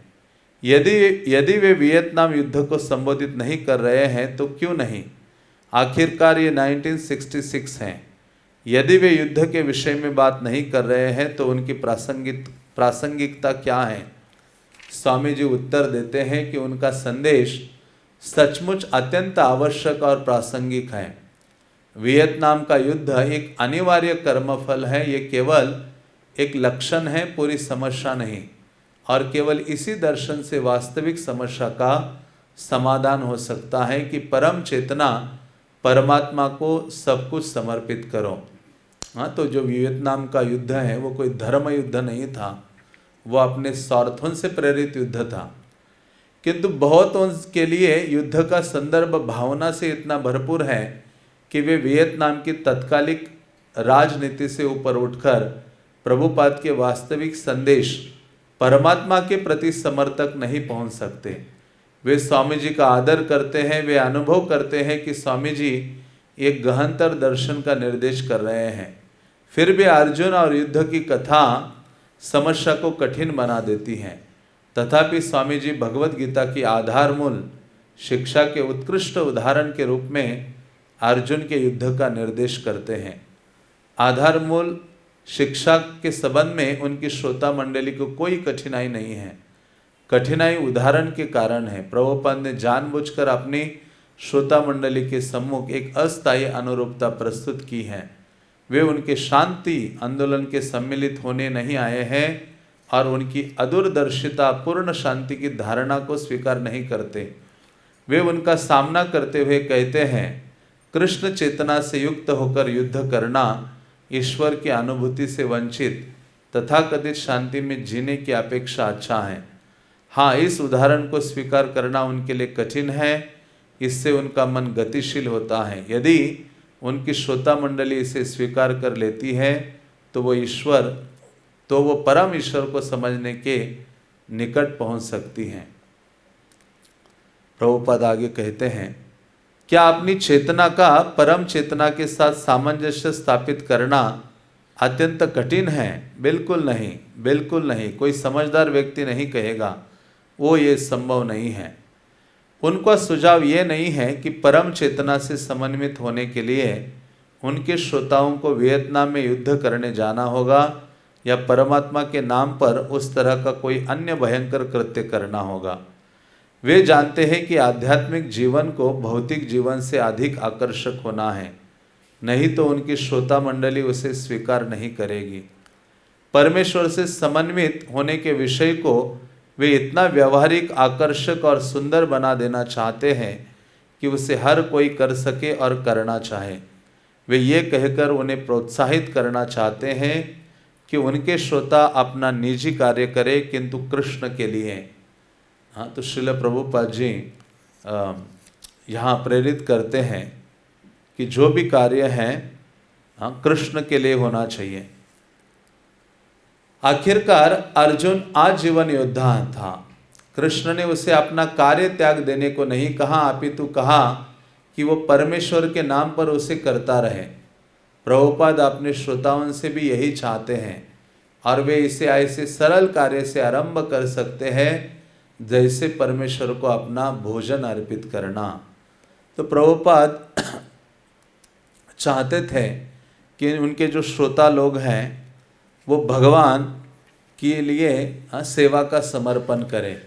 यदि वे वियतनाम युद्ध को संबोधित नहीं कर रहे हैं तो क्यों नहीं? आखिरकार ये 1966 है। यदि वे युद्ध के विषय में बात नहीं कर रहे हैं तो उनकी प्रासंगिकता क्या है? स्वामी जी उत्तर देते हैं कि उनका संदेश सचमुच अत्यंत आवश्यक और प्रासंगिक है। वियतनाम का युद्ध एक अनिवार्य कर्मफल है, ये केवल एक लक्षण है, पूरी समस्या नहीं। और केवल इसी दर्शन से वास्तविक समस्या का समाधान हो सकता है कि परम चेतना परमात्मा को सब कुछ समर्पित करो। हाँ, तो जो वियतनाम का युद्ध है वो कोई धर्म युद्ध नहीं था, वो अपने स्वार्थों से प्रेरित युद्ध था। किंतु बहुतों के लिए युद्ध का संदर्भ भावना से इतना भरपूर है कि वे वियतनाम की तत्कालिक राजनीति से ऊपर उठकर प्रभुपाद के वास्तविक संदेश परमात्मा के प्रति समर्थक नहीं पहुंच सकते। वे स्वामी जी का आदर करते हैं, वे अनुभव करते हैं कि स्वामी जी एक गहनतर दर्शन का निर्देश कर रहे हैं, फिर भी अर्जुन और युद्ध की कथा समस्या को कठिन बना देती हैं। तथापि स्वामी जी भगवत गीता की आधारमूल शिक्षा के उत्कृष्ट उदाहरण के रूप में अर्जुन के युद्ध का निर्देश करते हैं। आधारमूल शिक्षा के संबंध में उनकी श्रोता मंडली को कोई कठिनाई नहीं है। कठिनाई उदाहरण के कारण है। प्रभुपाद ने जानबूझकर अपनी श्रोता मंडली के सम्मुख एक अस्थायी अनुरूपता प्रस्तुत की है। वे उनके शांति आंदोलन के सम्मिलित होने नहीं आए हैं और उनकी अदूरदर्शिता पूर्ण शांति की धारणा को स्वीकार नहीं करते। वे उनका सामना करते हुए कहते हैं, कृष्ण चेतना से युक्त होकर युद्ध करना ईश्वर की अनुभूति से वंचित तथाकथित शांति में जीने की अपेक्षा अच्छा है। हाँ, इस उदाहरण को स्वीकार करना उनके लिए कठिन है, इससे उनका मन गतिशील होता है। यदि उनकी श्रोता मंडली इसे स्वीकार कर लेती है तो वो परम ईश्वर को समझने के निकट पहुंच सकती हैं। प्रभुपाद आगे कहते हैं, क्या अपनी चेतना का परम चेतना के साथ सामंजस्य स्थापित करना अत्यंत कठिन है? बिल्कुल नहीं, बिल्कुल नहीं। कोई समझदार व्यक्ति नहीं कहेगा वो ये संभव नहीं है। उनका सुझाव ये नहीं है कि परम चेतना से समन्वित होने के लिए उनके श्रोताओं को वियतनाम में युद्ध करने जाना होगा या परमात्मा के नाम पर उस तरह का कोई अन्य भयंकर कृत्य करना होगा। वे जानते हैं कि आध्यात्मिक जीवन को भौतिक जीवन से अधिक आकर्षक होना है, नहीं तो उनकी श्रोता मंडली उसे स्वीकार नहीं करेगी। परमेश्वर से समन्वित होने के विषय को वे इतना व्यवहारिक, आकर्षक और सुंदर बना देना चाहते हैं कि उसे हर कोई कर सके और करना चाहे। वे ये कहकर उन्हें प्रोत्साहित करना चाहते हैं कि उनके श्रोता अपना निजी कार्य करें किंतु कृष्ण के लिए। हाँ, तो श्रील प्रभुपाद जी यहाँ प्रेरित करते हैं कि जो भी कार्य है कृष्ण के लिए होना चाहिए। आखिरकार अर्जुन आजीवन योद्धा था। कृष्ण ने उसे अपना कार्य त्याग देने को नहीं कहा, अपितु कहा कि वो परमेश्वर के नाम पर उसे करता रहे। प्रभुपाद अपने श्रोताओं से भी यही चाहते हैं और वे इसे ऐसे सरल कार्य से आरंभ कर सकते हैं जैसे परमेश्वर को अपना भोजन अर्पित करना। तो प्रभुपाद चाहते थे कि उनके जो श्रोता लोग हैं वो भगवान के लिए सेवा का समर्पण करें।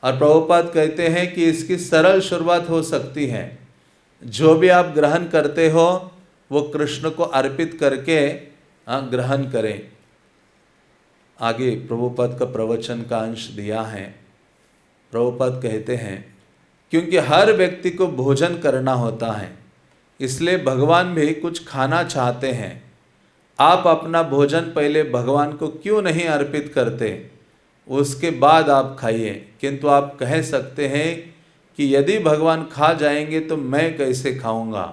और प्रभुपाद कहते हैं कि इसकी सरल शुरुआत हो सकती है। जो भी आप ग्रहण करते हो वो कृष्ण को अर्पित करके ग्रहण करें। आगे प्रभुपाद का प्रवचन का अंश दिया है। प्रभुपाद कहते हैं, क्योंकि हर व्यक्ति को भोजन करना होता है, इसलिए भगवान भी कुछ खाना चाहते हैं। आप अपना भोजन पहले भगवान को क्यों नहीं अर्पित करते, उसके बाद आप खाइए। किंतु आप कह सकते हैं कि यदि भगवान खा जाएंगे तो मैं कैसे खाऊंगा।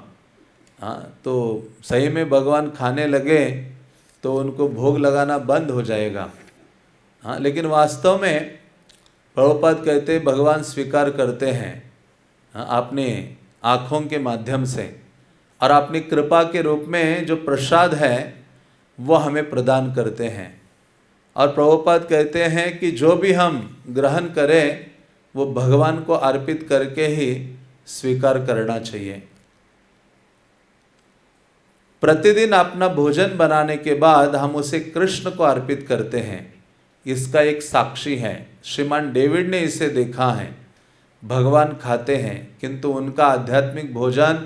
तो सही में भगवान खाने लगे तो उनको भोग लगाना बंद हो जाएगा। लेकिन वास्तव में प्रभुपाद कहते हैं भगवान स्वीकार करते हैं अपने आँखों के माध्यम से, और अपनी कृपा के रूप में जो प्रसाद है वो हमें प्रदान करते हैं। और प्रभुपाद कहते हैं कि जो भी हम ग्रहण करें वो भगवान को अर्पित करके ही स्वीकार करना चाहिए। प्रतिदिन अपना भोजन बनाने के बाद हम उसे कृष्ण को अर्पित करते हैं। इसका एक साक्षी है, श्रीमान डेविड ने इसे देखा है। भगवान खाते हैं किंतु उनका आध्यात्मिक भोजन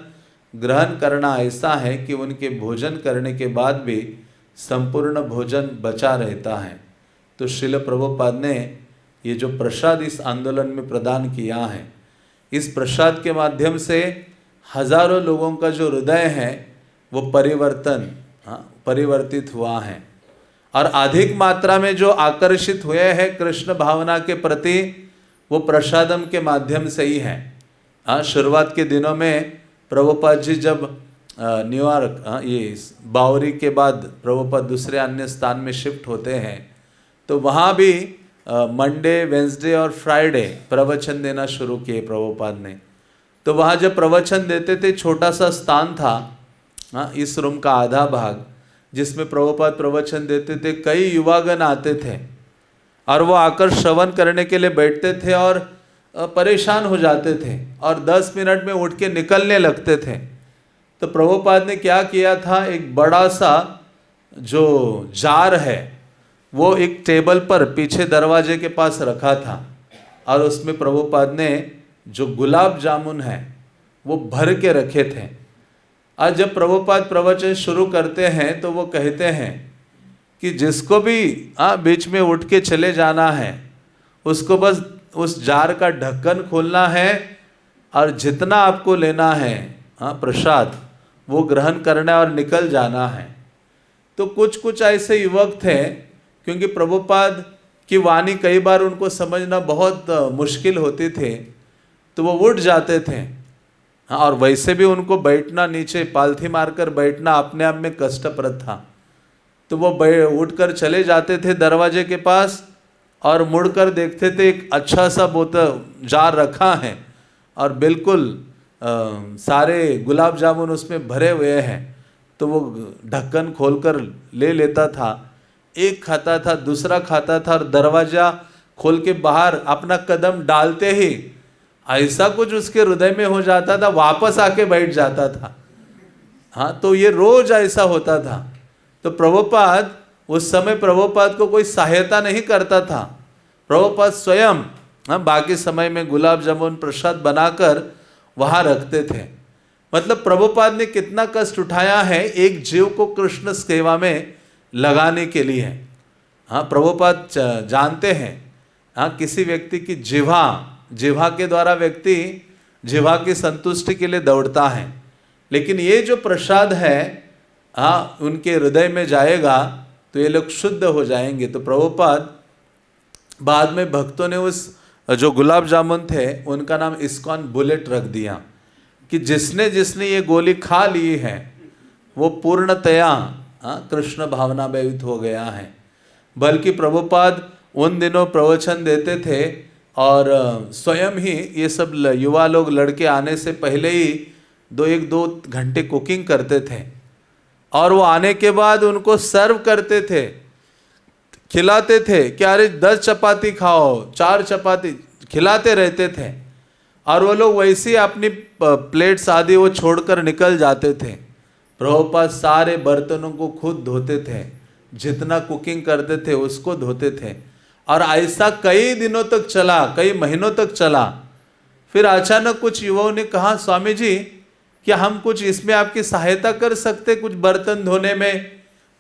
ग्रहण करना ऐसा है कि उनके भोजन करने के बाद भी संपूर्ण भोजन बचा रहता है। तो श्रील प्रभुपाद ने ये जो प्रसाद इस आंदोलन में प्रदान किया है, इस प्रसाद के माध्यम से हजारों लोगों का जो हृदय है वो परिवर्तित हुआ है, और अधिक मात्रा में जो आकर्षित हुए हैं कृष्ण भावना के प्रति वो प्रसादम के माध्यम से ही है। शुरुआत के दिनों में प्रभुपाद जी जब न्यूयॉर्क ये बावरी के बाद प्रभुपाद दूसरे अन्य स्थान में शिफ्ट होते हैं, तो वहाँ भी मंडे, वेंसडे और फ्राइडे प्रवचन देना शुरू किए प्रभुपाद ने। तो वहाँ जब प्रवचन देते थे, छोटा सा स्थान था, इस रूम का आधा भाग, जिसमें प्रभुपाद प्रवचन देते थे। कई युवागण आते थे और वो आकर श्रवण करने के लिए बैठते थे और परेशान हो जाते थे और 10 मिनट में उठ के निकलने लगते थे। तो प्रभुपाद ने क्या किया था, एक बड़ा सा जो जार है वो एक टेबल पर पीछे दरवाजे के पास रखा था, और उसमें प्रभुपाद ने जो गुलाब जामुन है वो भर के रखे थे। आज जब प्रभुपाद प्रवचन शुरू करते हैं तो वो कहते हैं कि जिसको भी बीच में उठ के चले जाना है उसको बस उस जार का ढक्कन खोलना है और जितना आपको लेना है प्रसाद वो ग्रहण करना और निकल जाना है। तो कुछ ऐसे युवक थे, क्योंकि प्रभुपाद की वाणी कई बार उनको समझना बहुत मुश्किल होती थी, तो वो उठ जाते थे। और वैसे भी उनको बैठना, नीचे पालथी मारकर बैठना अपने आप में कष्टप्रद था। तो वो उठकर चले जाते थे दरवाजे के पास और मुड़कर देखते थे एक अच्छा सा बोतल जार रखा है और बिल्कुल सारे गुलाब जामुन उसमें भरे हुए हैं। तो वो ढक्कन खोलकर ले लेता था, एक खाता था, दूसरा खाता था, और दरवाज़ा खोल के बाहर अपना कदम डालते ही ऐसा कुछ उसके हृदय में हो जाता था, वापस आके बैठ जाता था। तो ये रोज ऐसा होता था। तो प्रभुपाद उस समय प्रभुपाद को कोई सहायता नहीं करता था। प्रभुपाद स्वयं बाकी समय में गुलाब जामुन प्रसाद बनाकर वहाँ रखते थे। मतलब प्रभुपाद ने कितना कष्ट उठाया है एक जीव को कृष्ण सेवा में लगाने के लिए। प्रभुपाद जानते हैं किसी व्यक्ति की जिह्वा के द्वारा व्यक्ति जिह्वा की संतुष्टि के लिए दौड़ता है, लेकिन ये जो प्रसाद है उनके हृदय में जाएगा तो ये लोग शुद्ध हो जाएंगे। तो प्रभुपाद बाद में भक्तों ने उस जो गुलाब जामुन थे उनका नाम इस्कॉन बुलेट रख दिया कि जिसने जिसने ये गोली खा ली है वो पूर्णतया कृष्ण भावना भावित हो गया है। बल्कि प्रभुपाद उन दिनों प्रवचन देते थे और स्वयं ही ये सब युवा लोग लड़के आने से पहले ही 2 घंटे कुकिंग करते थे और वो आने के बाद उनको सर्व करते थे, खिलाते थे कि अरे 10 चपाती खाओ, 4 चपाती खिलाते रहते थे। और वो लोग वैसे ही अपनी प्लेट्स आदि वो छोड़कर निकल जाते थे। प्रभुपाद सारे बर्तनों को खुद धोते थे, जितना कुकिंग करते थे उसको धोते थे, और ऐसा कई दिनों तक चला, कई महीनों तक चला। फिर अचानक कुछ युवाओं ने कहा, स्वामी जी क्या हम कुछ इसमें आपकी सहायता कर सकते, कुछ बर्तन धोने में,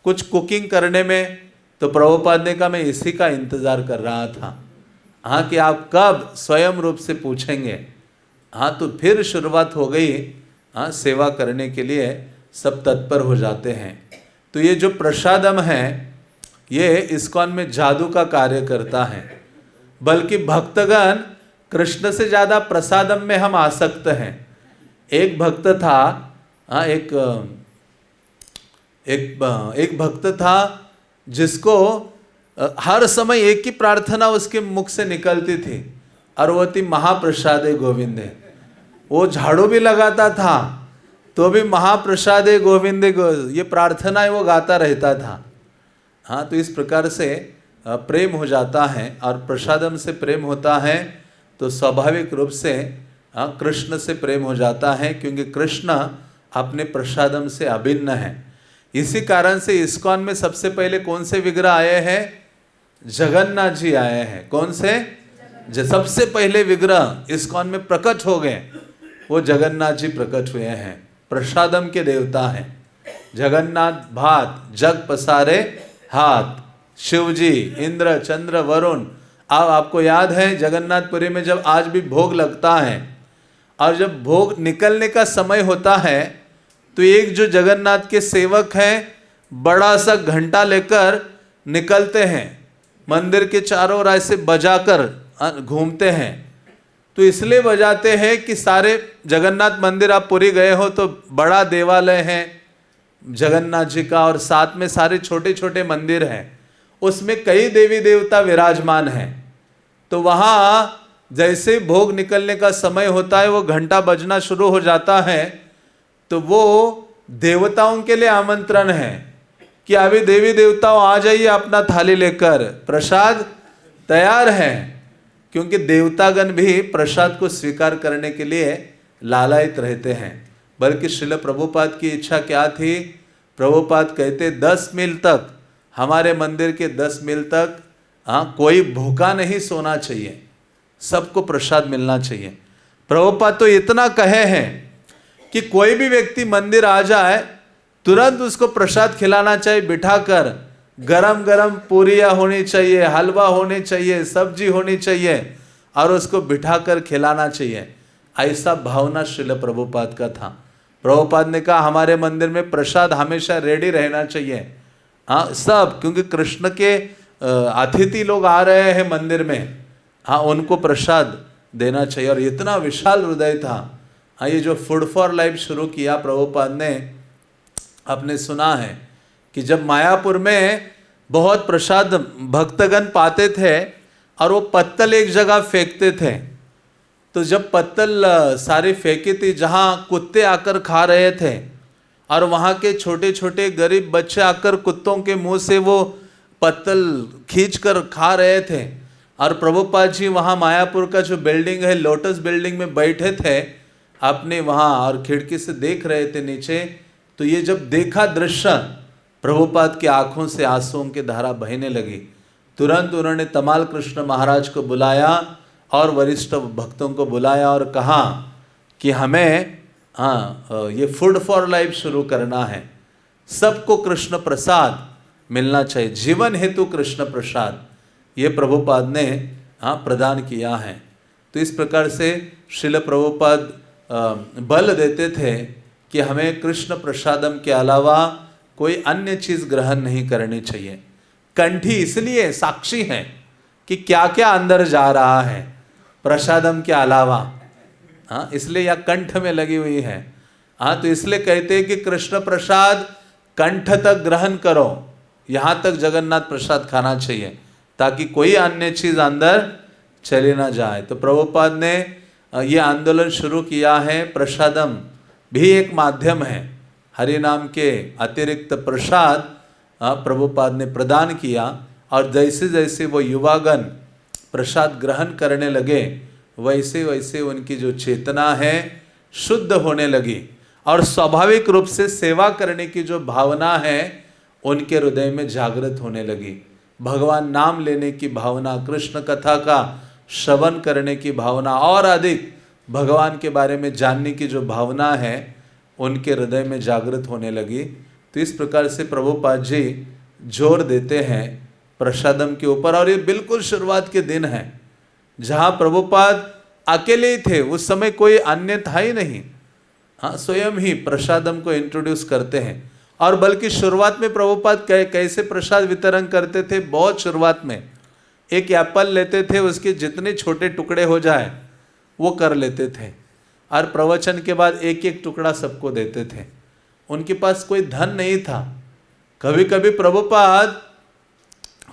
कुछ कुकिंग करने में? तो प्रभुपाद ने कहा मैं इसी का इंतज़ार कर रहा था कि आप कब स्वयं रूप से पूछेंगे। तो फिर शुरुआत हो गई। सेवा करने के लिए सब तत्पर हो जाते हैं। तो ये जो प्रसादम है ये इस्कॉन में जादू का कार्य करता है। बल्कि भक्तगण कृष्ण से ज़्यादा प्रसादम में हम आसक्त हैं। एक भक्त था, एक भक्त था जिसको हर समय एक ही प्रार्थना उसके मुख से निकलती थी और वो थी महाप्रसादे गोविंदे। वो झाड़ू भी लगाता था तो भी महाप्रसादे गोविंदे ये प्रार्थना वो गाता रहता था। तो इस प्रकार से प्रेम हो जाता है और प्रसादम से प्रेम होता है तो स्वाभाविक रूप से कृष्ण से प्रेम हो जाता है, क्योंकि कृष्ण अपने प्रसादम से अभिन्न है। इसी कारण से इस्कॉन में सबसे पहले कौन से विग्रह आए हैं? जगन्नाथ जी आए हैं। कौन से? सबसे पहले विग्रह इस्कॉन में प्रकट हो गए वो जगन्नाथ जी प्रकट हुए हैं। प्रसादम के देवता हैं। जगन्नाथ भात जग पसारे हाथ, शिव जी, इंद्र, चंद्र, वरुण। आपको याद है जगन्नाथपुरी में जब आज भी भोग लगता है और जब भोग निकलने का समय होता है तो एक जो जगन्नाथ के सेवक हैं बड़ा सा घंटा लेकर निकलते हैं, मंदिर के चारों ओर ऐसे बजाकर घूमते हैं। तो इसलिए बजाते हैं कि सारे जगन्नाथ मंदिर आप पुरी गए हो तो बड़ा देवालय है जगन्नाथ जी का और साथ में सारे छोटे छोटे मंदिर हैं, उसमें कई देवी देवता विराजमान हैं। तो वहाँ जैसे भोग निकलने का समय होता है वो घंटा बजना शुरू हो जाता है तो वो देवताओं के लिए आमंत्रण है कि अभी देवी देवताओं आ जाइए अपना थाली लेकर, प्रसाद तैयार है। क्योंकि देवतागण भी प्रसाद को स्वीकार करने के लिए लालायित रहते हैं। बल्कि श्रील प्रभुपाद की इच्छा क्या थी, प्रभुपाद कहते 10 मील तक, हमारे मंदिर के 10 मील तक कोई भूखा नहीं सोना चाहिए, सबको प्रसाद मिलना चाहिए। प्रभुपाद तो इतना कहे हैं कि कोई भी व्यक्ति मंदिर आ जाए तुरंत उसको प्रसाद खिलाना चाहिए, बिठाकर गरम गरम पूरियाँ होनी चाहिए, हलवा होनी चाहिए, सब्जी होनी चाहिए और उसको बिठाकर खिलाना चाहिए। ऐसा भावना श्रील प्रभुपाद का था। प्रभुपाद ने कहा हमारे मंदिर में प्रसाद हमेशा रेडी रहना चाहिए। हाँ सब, क्योंकि कृष्ण के अतिथि लोग आ रहे हैं मंदिर में, हाँ उनको प्रसाद देना चाहिए। और इतना विशाल हृदय था। हाँ ये जो फूड फॉर लाइफ शुरू किया प्रभुपाद ने, आपने सुना है कि जब मायापुर में बहुत प्रसाद भक्तगण पाते थे और वो पत्तल एक जगह फेंकते थे, तो जब पत्तल सारी फेंकी थी जहाँ कुत्ते आकर खा रहे थे और वहाँ के छोटे छोटे गरीब बच्चे आकर कुत्तों के मुंह से वो पत्तल खींचकर खा रहे थे, और प्रभुपाद जी वहाँ मायापुर का जो बिल्डिंग है लोटस बिल्डिंग में बैठे थे अपने वहाँ और खिड़की से देख रहे थे नीचे। तो ये जब देखा दृश्य, प्रभुपाद की आंखों से आंसुओं की धारा बहने लगी। तुरंत उन्होंने तमाल कृष्ण महाराज को बुलाया और वरिष्ठ भक्तों को बुलाया और कहा कि हमें ये फूड फॉर लाइफ शुरू करना है, सबको कृष्ण प्रसाद मिलना चाहिए, जीवन हेतु कृष्ण प्रसाद ये प्रभुपाद ने प्रदान किया है। तो इस प्रकार से श्रील प्रभुपाद बल देते थे कि हमें कृष्ण प्रसादम के अलावा कोई अन्य चीज ग्रहण नहीं करनी चाहिए। कंठी इसलिए साक्षी है कि क्या क्या अंदर जा रहा है प्रसादम के अलावा, हाँ इसलिए यह कंठ में लगी हुई है। हाँ तो इसलिए कहते हैं कि कृष्ण प्रसाद कंठ तक ग्रहण करो, यहाँ तक जगन्नाथ प्रसाद खाना चाहिए ताकि कोई अन्य चीज अंदर चली ना जाए। तो प्रभुपाद ने ये आंदोलन शुरू किया है। प्रसादम भी एक माध्यम है, हरि नाम के अतिरिक्त प्रसाद प्रभुपाद ने प्रदान किया। और जैसे जैसे वो युवागण प्रसाद ग्रहण करने लगे वैसे वैसे उनकी जो चेतना है शुद्ध होने लगी और स्वाभाविक रूप से सेवा करने की जो भावना है उनके हृदय में जागृत होने लगी। भगवान नाम लेने की भावना, कृष्ण कथा का श्रवण करने की भावना और अधिक भगवान के बारे में जानने की जो भावना है उनके हृदय में जागृत होने लगी। तो इस प्रकार से प्रभुपाद जी जोर देते हैं प्रसादम के ऊपर। और ये बिल्कुल शुरुआत के दिन है जहाँ प्रभुपाद अकेले ही थे, उस समय कोई अन्य था ही नहीं। हाँ स्वयं ही प्रसादम को इंट्रोड्यूस करते हैं। और बल्कि शुरुआत में प्रभुपाद कैसे प्रसाद वितरण करते थे, बहुत शुरुआत में एक एप्पल लेते थे, उसके जितने छोटे टुकड़े हो जाए वो कर लेते थे और प्रवचन के बाद एक एक टुकड़ा सबको देते थे। उनके पास कोई धन नहीं था। कभी कभी प्रभुपाद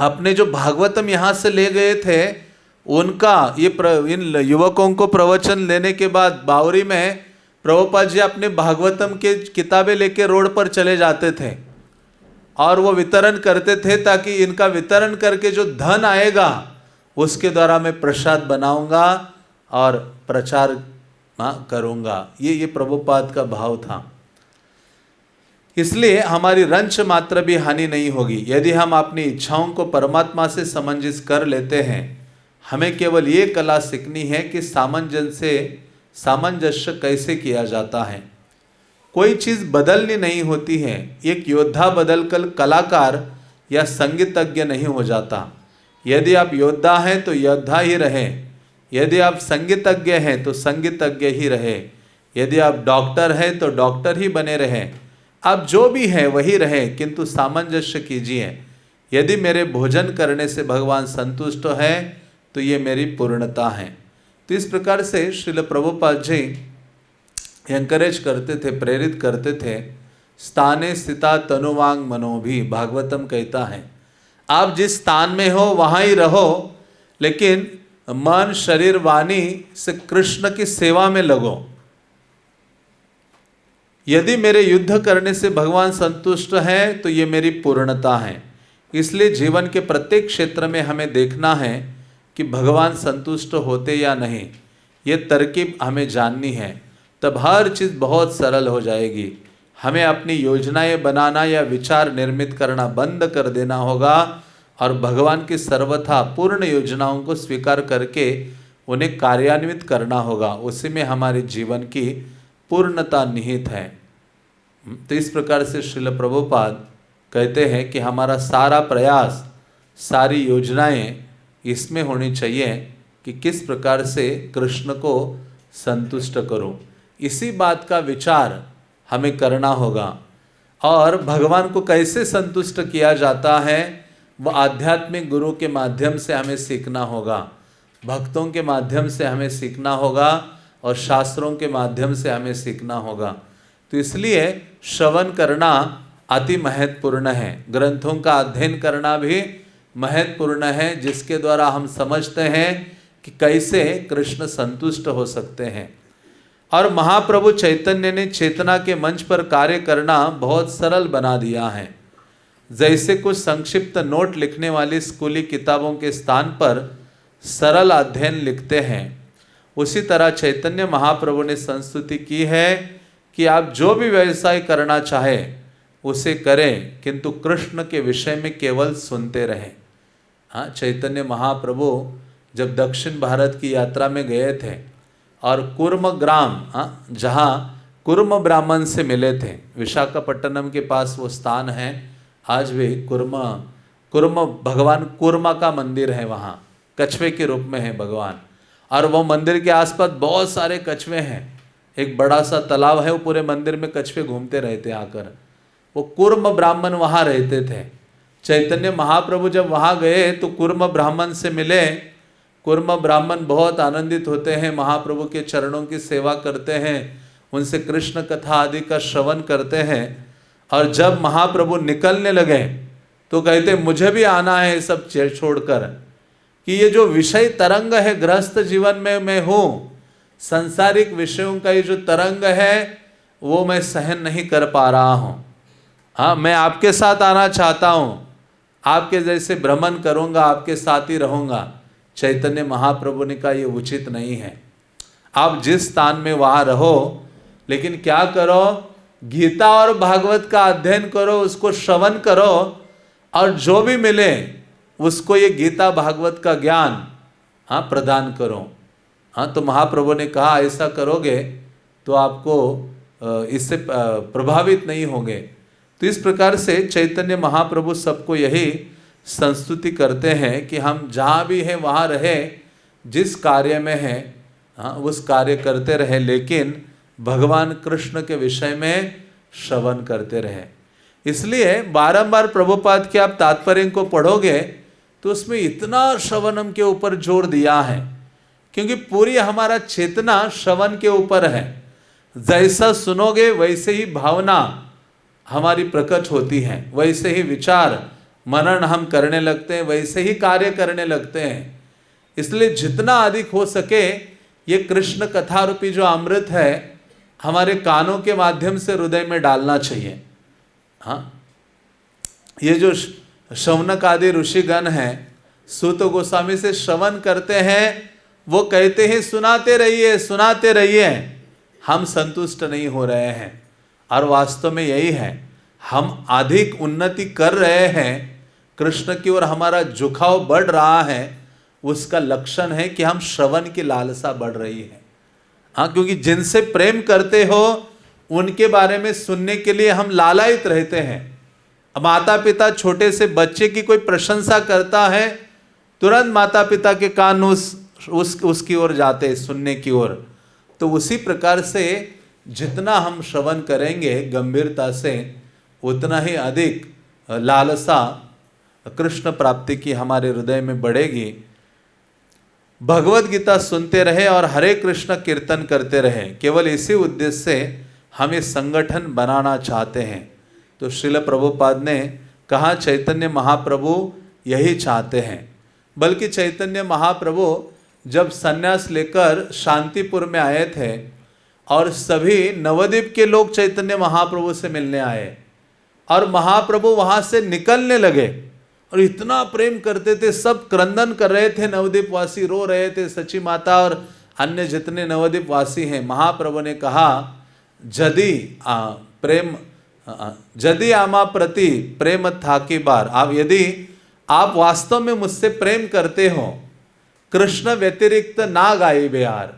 अपने जो भागवतम यहाँ से ले गए थे उनका इन युवकों को प्रवचन लेने के बाद बावरी में प्रभुपाद जी अपने भागवतम के किताबें लेके रोड पर चले जाते थे और वो वितरण करते थे ताकि इनका वितरण करके जो धन आएगा उसके द्वारा मैं प्रसाद बनाऊंगा और प्रचार करूंगा। ये प्रभुपाद का भाव था। इसलिए हमारी रंच मात्र भी हानि नहीं होगी यदि हम अपनी इच्छाओं को परमात्मा से समंजस कर लेते हैं। हमें केवल ये कला सीखनी है कि सामंजस्य कैसे किया जाता है। कोई चीज बदलनी नहीं होती है। एक योद्धा बदलकर कलाकार या संगीतज्ञ नहीं हो जाता। यदि आप योद्धा हैं तो योद्धा ही रहे, यदि आप संगीतज्ञ हैं तो संगीतज्ञ ही रहे, यदि आप डॉक्टर हैं तो डॉक्टर ही बने रहे। आप जो भी हैं वही रहे, किंतु सामंजस्य कीजिए। यदि मेरे भोजन करने से भगवान संतुष्ट है तो ये मेरी पूर्णता है। तो इस प्रकार से श्रील प्रभुपाद जी एंकरेज करते थे, प्रेरित करते थे। स्थाने स्थिता तनुवांग मनोभी, भागवतम कहता है आप जिस स्थान में हो वहाँ ही रहो, लेकिन मन शरीर वाणी से कृष्ण की सेवा में लगो। यदि मेरे युद्ध करने से भगवान संतुष्ट है तो ये मेरी पूर्णता है। इसलिए जीवन के प्रत्येक क्षेत्र में हमें देखना है कि भगवान संतुष्ट होते या नहीं, ये तरकीब हमें जाननी है। तब हर चीज़ बहुत सरल हो जाएगी। हमें अपनी योजनाएं बनाना या विचार निर्मित करना बंद कर देना होगा और भगवान की सर्वथा पूर्ण योजनाओं को स्वीकार करके उन्हें कार्यान्वित करना होगा। उसी में हमारे जीवन की पूर्णता निहित है। तो इस प्रकार से श्रील प्रभुपाद कहते हैं कि हमारा सारा प्रयास, सारी योजनाएं इसमें होनी चाहिए कि किस प्रकार से कृष्ण को संतुष्ट करो। इसी बात का विचार हमें करना होगा। और भगवान को कैसे संतुष्ट किया जाता है वह आध्यात्मिक गुरु के माध्यम से हमें सीखना होगा, भक्तों के माध्यम से हमें सीखना होगा और शास्त्रों के माध्यम से हमें सीखना होगा। तो इसलिए श्रवण करना अति महत्वपूर्ण है। ग्रंथों का अध्ययन करना भी महत्वपूर्ण है, जिसके द्वारा हम समझते हैं कि कैसे कृष्ण संतुष्ट हो सकते हैं। और महाप्रभु चैतन्य ने चेतना के मंच पर कार्य करना बहुत सरल बना दिया है। जैसे कुछ संक्षिप्त नोट लिखने वाली स्कूली किताबों के स्थान पर सरल अध्ययन लिखते हैं, उसी तरह चैतन्य महाप्रभु ने संस्तुति की है कि आप जो भी व्यवसाय करना चाहे उसे करें, किंतु कृष्ण के विषय में केवल सुनते रहें। हाँ, चैतन्य महाप्रभु जब दक्षिण भारत की यात्रा में गए थे और कुर्म ग्राम, जहाँ कुर्म ब्राह्मण से मिले थे, विशाखापट्टनम के पास वो स्थान है, आज भी कुर्म भगवान कुर्मा का मंदिर है, वहाँ कछुए के रूप में है भगवान। और वो मंदिर के आसपास बहुत सारे कछुए हैं, एक बड़ा सा तालाब है, वो पूरे मंदिर में कछुए घूमते रहते आकर। वो कुर्म ब्राह्मण वहाँ रहते थे। चैतन्य महाप्रभु जब वहाँ गए तो कुर्म ब्राह्मण से मिले। कुर्म ब्राह्मण बहुत आनंदित होते हैं, महाप्रभु के चरणों की सेवा करते हैं, उनसे कृष्ण कथा आदि का श्रवण करते हैं। और जब महाप्रभु निकलने लगे तो कहते मुझे भी आना है सब छोड़कर, कि ये जो विषय तरंग है गृहस्थ जीवन में मैं हूँ, संसारिक विषयों का ये जो तरंग है वो मैं सहन नहीं कर पा रहा हूँ। हाँ, मैं आपके साथ आना चाहता हूँ, आपके जैसे भ्रमण करूँगा, आपके साथ ही रहूँगा। चैतन्य महाप्रभु ने कहा ये उचित नहीं है, आप जिस स्थान में वहाँ रहो, लेकिन क्या करो, गीता और भागवत का अध्ययन करो, उसको श्रवण करो, और जो भी मिले उसको ये गीता भागवत का ज्ञान प्रदान करो। हाँ, तो महाप्रभु ने कहा ऐसा करोगे तो आपको इससे प्रभावित नहीं होंगे। तो इस प्रकार से चैतन्य महाप्रभु सबको यही संस्तुति करते हैं कि हम जहाँ भी हैं वहाँ रहे, जिस कार्य में हैं उस कार्य करते रहे, लेकिन भगवान कृष्ण के विषय में श्रवण करते रहे। इसलिए बारंबार प्रभुपाद के आप तात्पर्य को पढ़ोगे तो उसमें इतना श्रवणम के ऊपर जोर दिया है, क्योंकि पूरी हमारा चेतना श्रवण के ऊपर है। जैसा सुनोगे वैसे ही भावना हमारी प्रकट होती है, वैसे ही विचार मनन हम करने लगते हैं, वैसे ही कार्य करने लगते हैं। इसलिए जितना अधिक हो सके ये कृष्ण कथा रूपी जो अमृत है हमारे कानों के माध्यम से हृदय में डालना चाहिए। हाँ, ये जो शौनक आदि ऋषिगण हैं, सूत गोस्वामी से श्रवण करते हैं, वो कहते हैं सुनाते रहिए सुनाते रहिए, हम संतुष्ट नहीं हो रहे हैं। और वास्तव में यही है, हम अधिक उन्नति कर रहे हैं, कृष्ण की ओर हमारा झुकाव बढ़ रहा है, उसका लक्षण है कि हम श्रवण की लालसा बढ़ रही है। हाँ, क्योंकि जिनसे प्रेम करते हो उनके बारे में सुनने के लिए हम लालायित रहते हैं। माता पिता छोटे से बच्चे की कोई प्रशंसा करता है, तुरंत माता पिता के कान उसकी ओर जाते हैं, सुनने की ओर। तो उसी प्रकार से जितना हम श्रवण करेंगे गंभीरता से, उतना ही अधिक लालसा कृष्ण प्राप्ति की हमारे हृदय में बढ़ेगी। भगवत गीता सुनते रहे और हरे कृष्ण कीर्तन करते रहे, केवल इसी उद्देश्य से हम ये संगठन बनाना चाहते हैं। तो श्रील प्रभुपाद ने कहा चैतन्य महाप्रभु यही चाहते हैं। बल्कि चैतन्य महाप्रभु जब संन्यास लेकर शांतिपुर में आए थे और सभी नवद्वीप के लोग चैतन्य महाप्रभु से मिलने आए और महाप्रभु वहाँ से निकलने लगे और इतना प्रेम करते थे, सब क्रंदन कर रहे थे, नवद्वीप वासी रो रहे थे, सची माता और अन्य जितने नवद्वीप वासी हैं। महाप्रभु ने कहा जदि आमा प्रति प्रेम था की बार, आप यदि आप वास्तव में मुझसे प्रेम करते हो, कृष्ण व्यतिरिक्त ना गाई बेहार।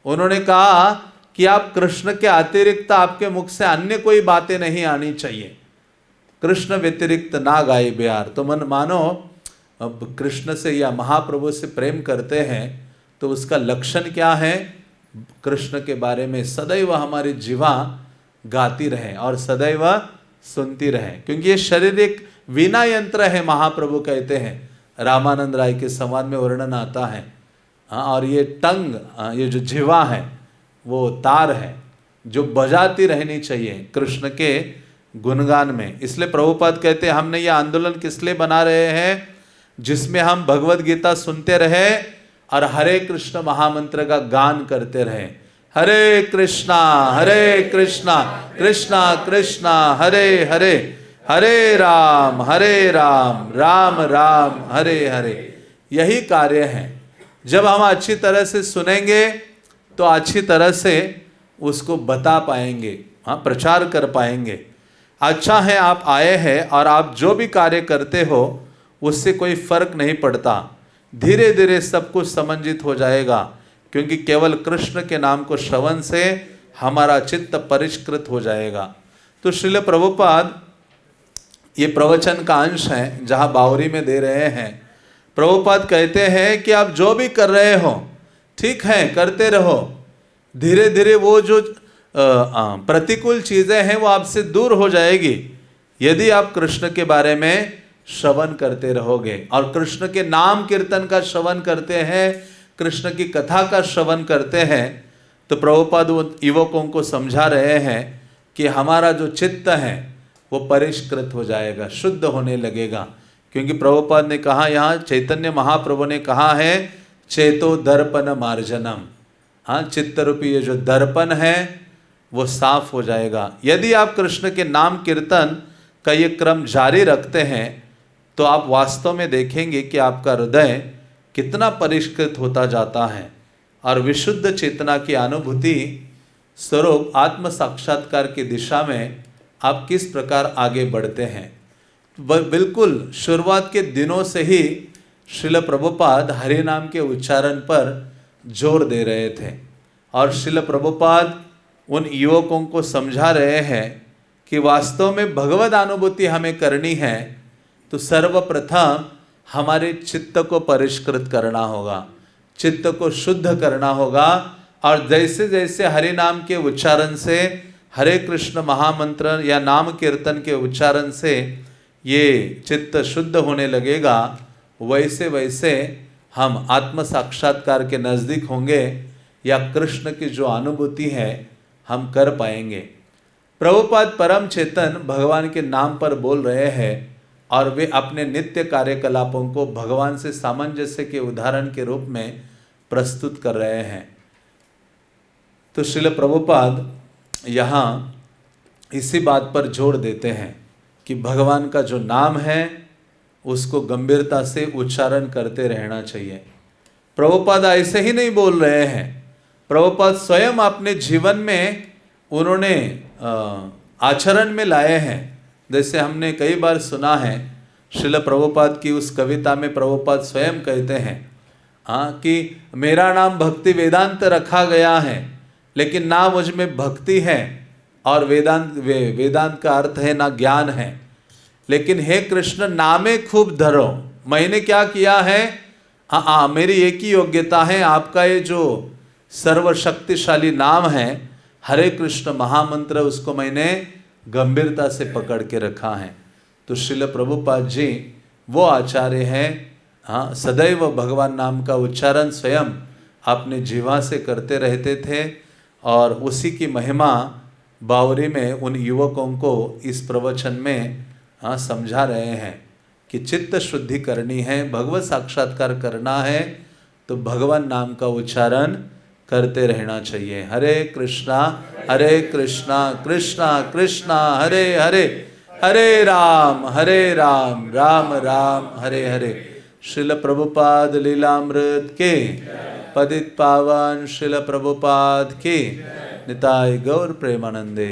उन्होंने कहा कि आप कृष्ण के अतिरिक्त आपके मुख से अन्य कोई बातें नहीं आनी चाहिए, कृष्ण व्यतिरिक्त ना गाई बेहार। तो मन मानो अब कृष्ण से या महाप्रभु से प्रेम करते हैं तो उसका लक्षण क्या है? कृष्ण के बारे में सदैव हमारी जीवा गाती रहे और सदैव सुनती रहे, क्योंकि ये शरीर एक वीणा यंत्र है, महाप्रभु कहते हैं। रामानंद राय के संवाद में वर्णन आता है। और ये टंग, ये जो जीवा है वो तार है जो बजाती रहनी चाहिए कृष्ण के गुणगान में। इसलिए प्रभुपाद कहते हैं हमने ये आंदोलन किस लिए बना रहे हैं, जिसमें हम भगवत गीता सुनते रहे और हरे कृष्ण महामंत्र का गान करते रहे। हरे कृष्णा कृष्णा कृष्णा हरे हरे, हरे राम राम राम हरे हरे। यही कार्य है। जब हम अच्छी तरह से सुनेंगे तो अच्छी तरह से उसको बता पाएंगे, प्रचार कर पाएंगे। अच्छा है आप आए हैं और आप जो भी कार्य करते हो उससे कोई फर्क नहीं पड़ता, धीरे धीरे सब कुछ समंजित हो जाएगा, क्योंकि केवल कृष्ण के नाम को श्रवण से हमारा चित्त परिष्कृत हो जाएगा। तो श्रील प्रभुपाद ये प्रवचन का अंश है जहाँ बावरी में दे रहे हैं। प्रभुपाद कहते हैं कि आप जो भी कर रहे हो ठीक है, करते रहो, धीरे धीरे वो जो प्रतिकूल चीज़ें हैं वो आपसे दूर हो जाएगी यदि आप कृष्ण के बारे में श्रवण करते रहोगे। और कृष्ण के नाम कीर्तन का श्रवण करते हैं, कृष्ण की कथा का श्रवण करते हैं। तो प्रभुपाद युवकों को समझा रहे हैं कि हमारा जो चित्त है वो परिष्कृत हो जाएगा, शुद्ध होने लगेगा। क्योंकि प्रभुपाद ने कहा, यहाँ चैतन्य महाप्रभु ने कहा है चेतो दर्पण मार्जनम। हाँ, चित्त रूपी ये जो दर्पण है वो साफ हो जाएगा। यदि आप कृष्ण के नाम कीर्तन का ये क्रम जारी रखते हैं तो आप वास्तव में देखेंगे कि आपका हृदय कितना परिष्कृत होता जाता है और विशुद्ध चेतना की अनुभूति स्वरूप आत्म साक्षात्कार की दिशा में आप किस प्रकार आगे बढ़ते हैं। बिल्कुल शुरुआत के दिनों से ही श्रील प्रभुपाद हरि नाम के उच्चारण पर जोर दे रहे थे और श्रील प्रभुपाद उन युवकों को समझा रहे हैं कि वास्तव में भगवद अनुभूति हमें करनी है तो सर्वप्रथम हमारे चित्त को परिष्कृत करना होगा, चित्त को शुद्ध करना होगा। और जैसे जैसे हरि नाम के उच्चारण से, हरे कृष्ण महामंत्र या नाम कीर्तन के उच्चारण से ये चित्त शुद्ध होने लगेगा, वैसे वैसे हम आत्म साक्षात्कार के नज़दीक होंगे या कृष्ण की जो अनुभूति है हम कर पाएंगे। प्रभुपाद परम चेतन भगवान के नाम पर बोल रहे हैं और वे अपने नित्य कार्यकलापों को भगवान से सामंजस्य के उदाहरण के रूप में प्रस्तुत कर रहे हैं। तो श्रील प्रभुपाद यहाँ इसी बात पर जोर देते हैं कि भगवान का जो नाम है उसको गंभीरता से उच्चारण करते रहना चाहिए। प्रभुपाद ऐसे ही नहीं बोल रहे हैं, प्रभुपाद स्वयं अपने जीवन में उन्होंने आचरण में लाए हैं। जैसे हमने कई बार सुना है श्रील प्रभुपाद की उस कविता में प्रभुपाद स्वयं कहते हैं कि मेरा नाम भक्ति वेदांत रखा गया है, लेकिन ना मुझ में भक्ति है और वेदांत का अर्थ है ना ज्ञान है, लेकिन हे कृष्ण नामे खूब धरो। मैंने क्या किया है, हाँ मेरी एक ही योग्यता है, आपका ये जो सर्वशक्तिशाली नाम है हरे कृष्ण महामंत्र, उसको मैंने गंभीरता से पकड़ के रखा है। तो श्रील प्रभुपाद जी वो आचार्य हैं, हाँ सदैव भगवान नाम का उच्चारण स्वयं अपने जीवा से करते रहते थे, और उसी की महिमा बावरी में उन युवकों को इस प्रवचन में हाँ समझा रहे हैं कि चित्त शुद्धि करनी है, भगवत साक्षात्कार करना है, तो भगवान नाम का उच्चारण करते रहना चाहिए। हरे कृष्णा कृष्णा कृष्णा हरे हरे, हरे राम राम राम हरे हरे। श्रील प्रभुपाद लीलामृत के, पतित पावन श्रील प्रभुपाद के, निताय गौर प्रेमानंदे।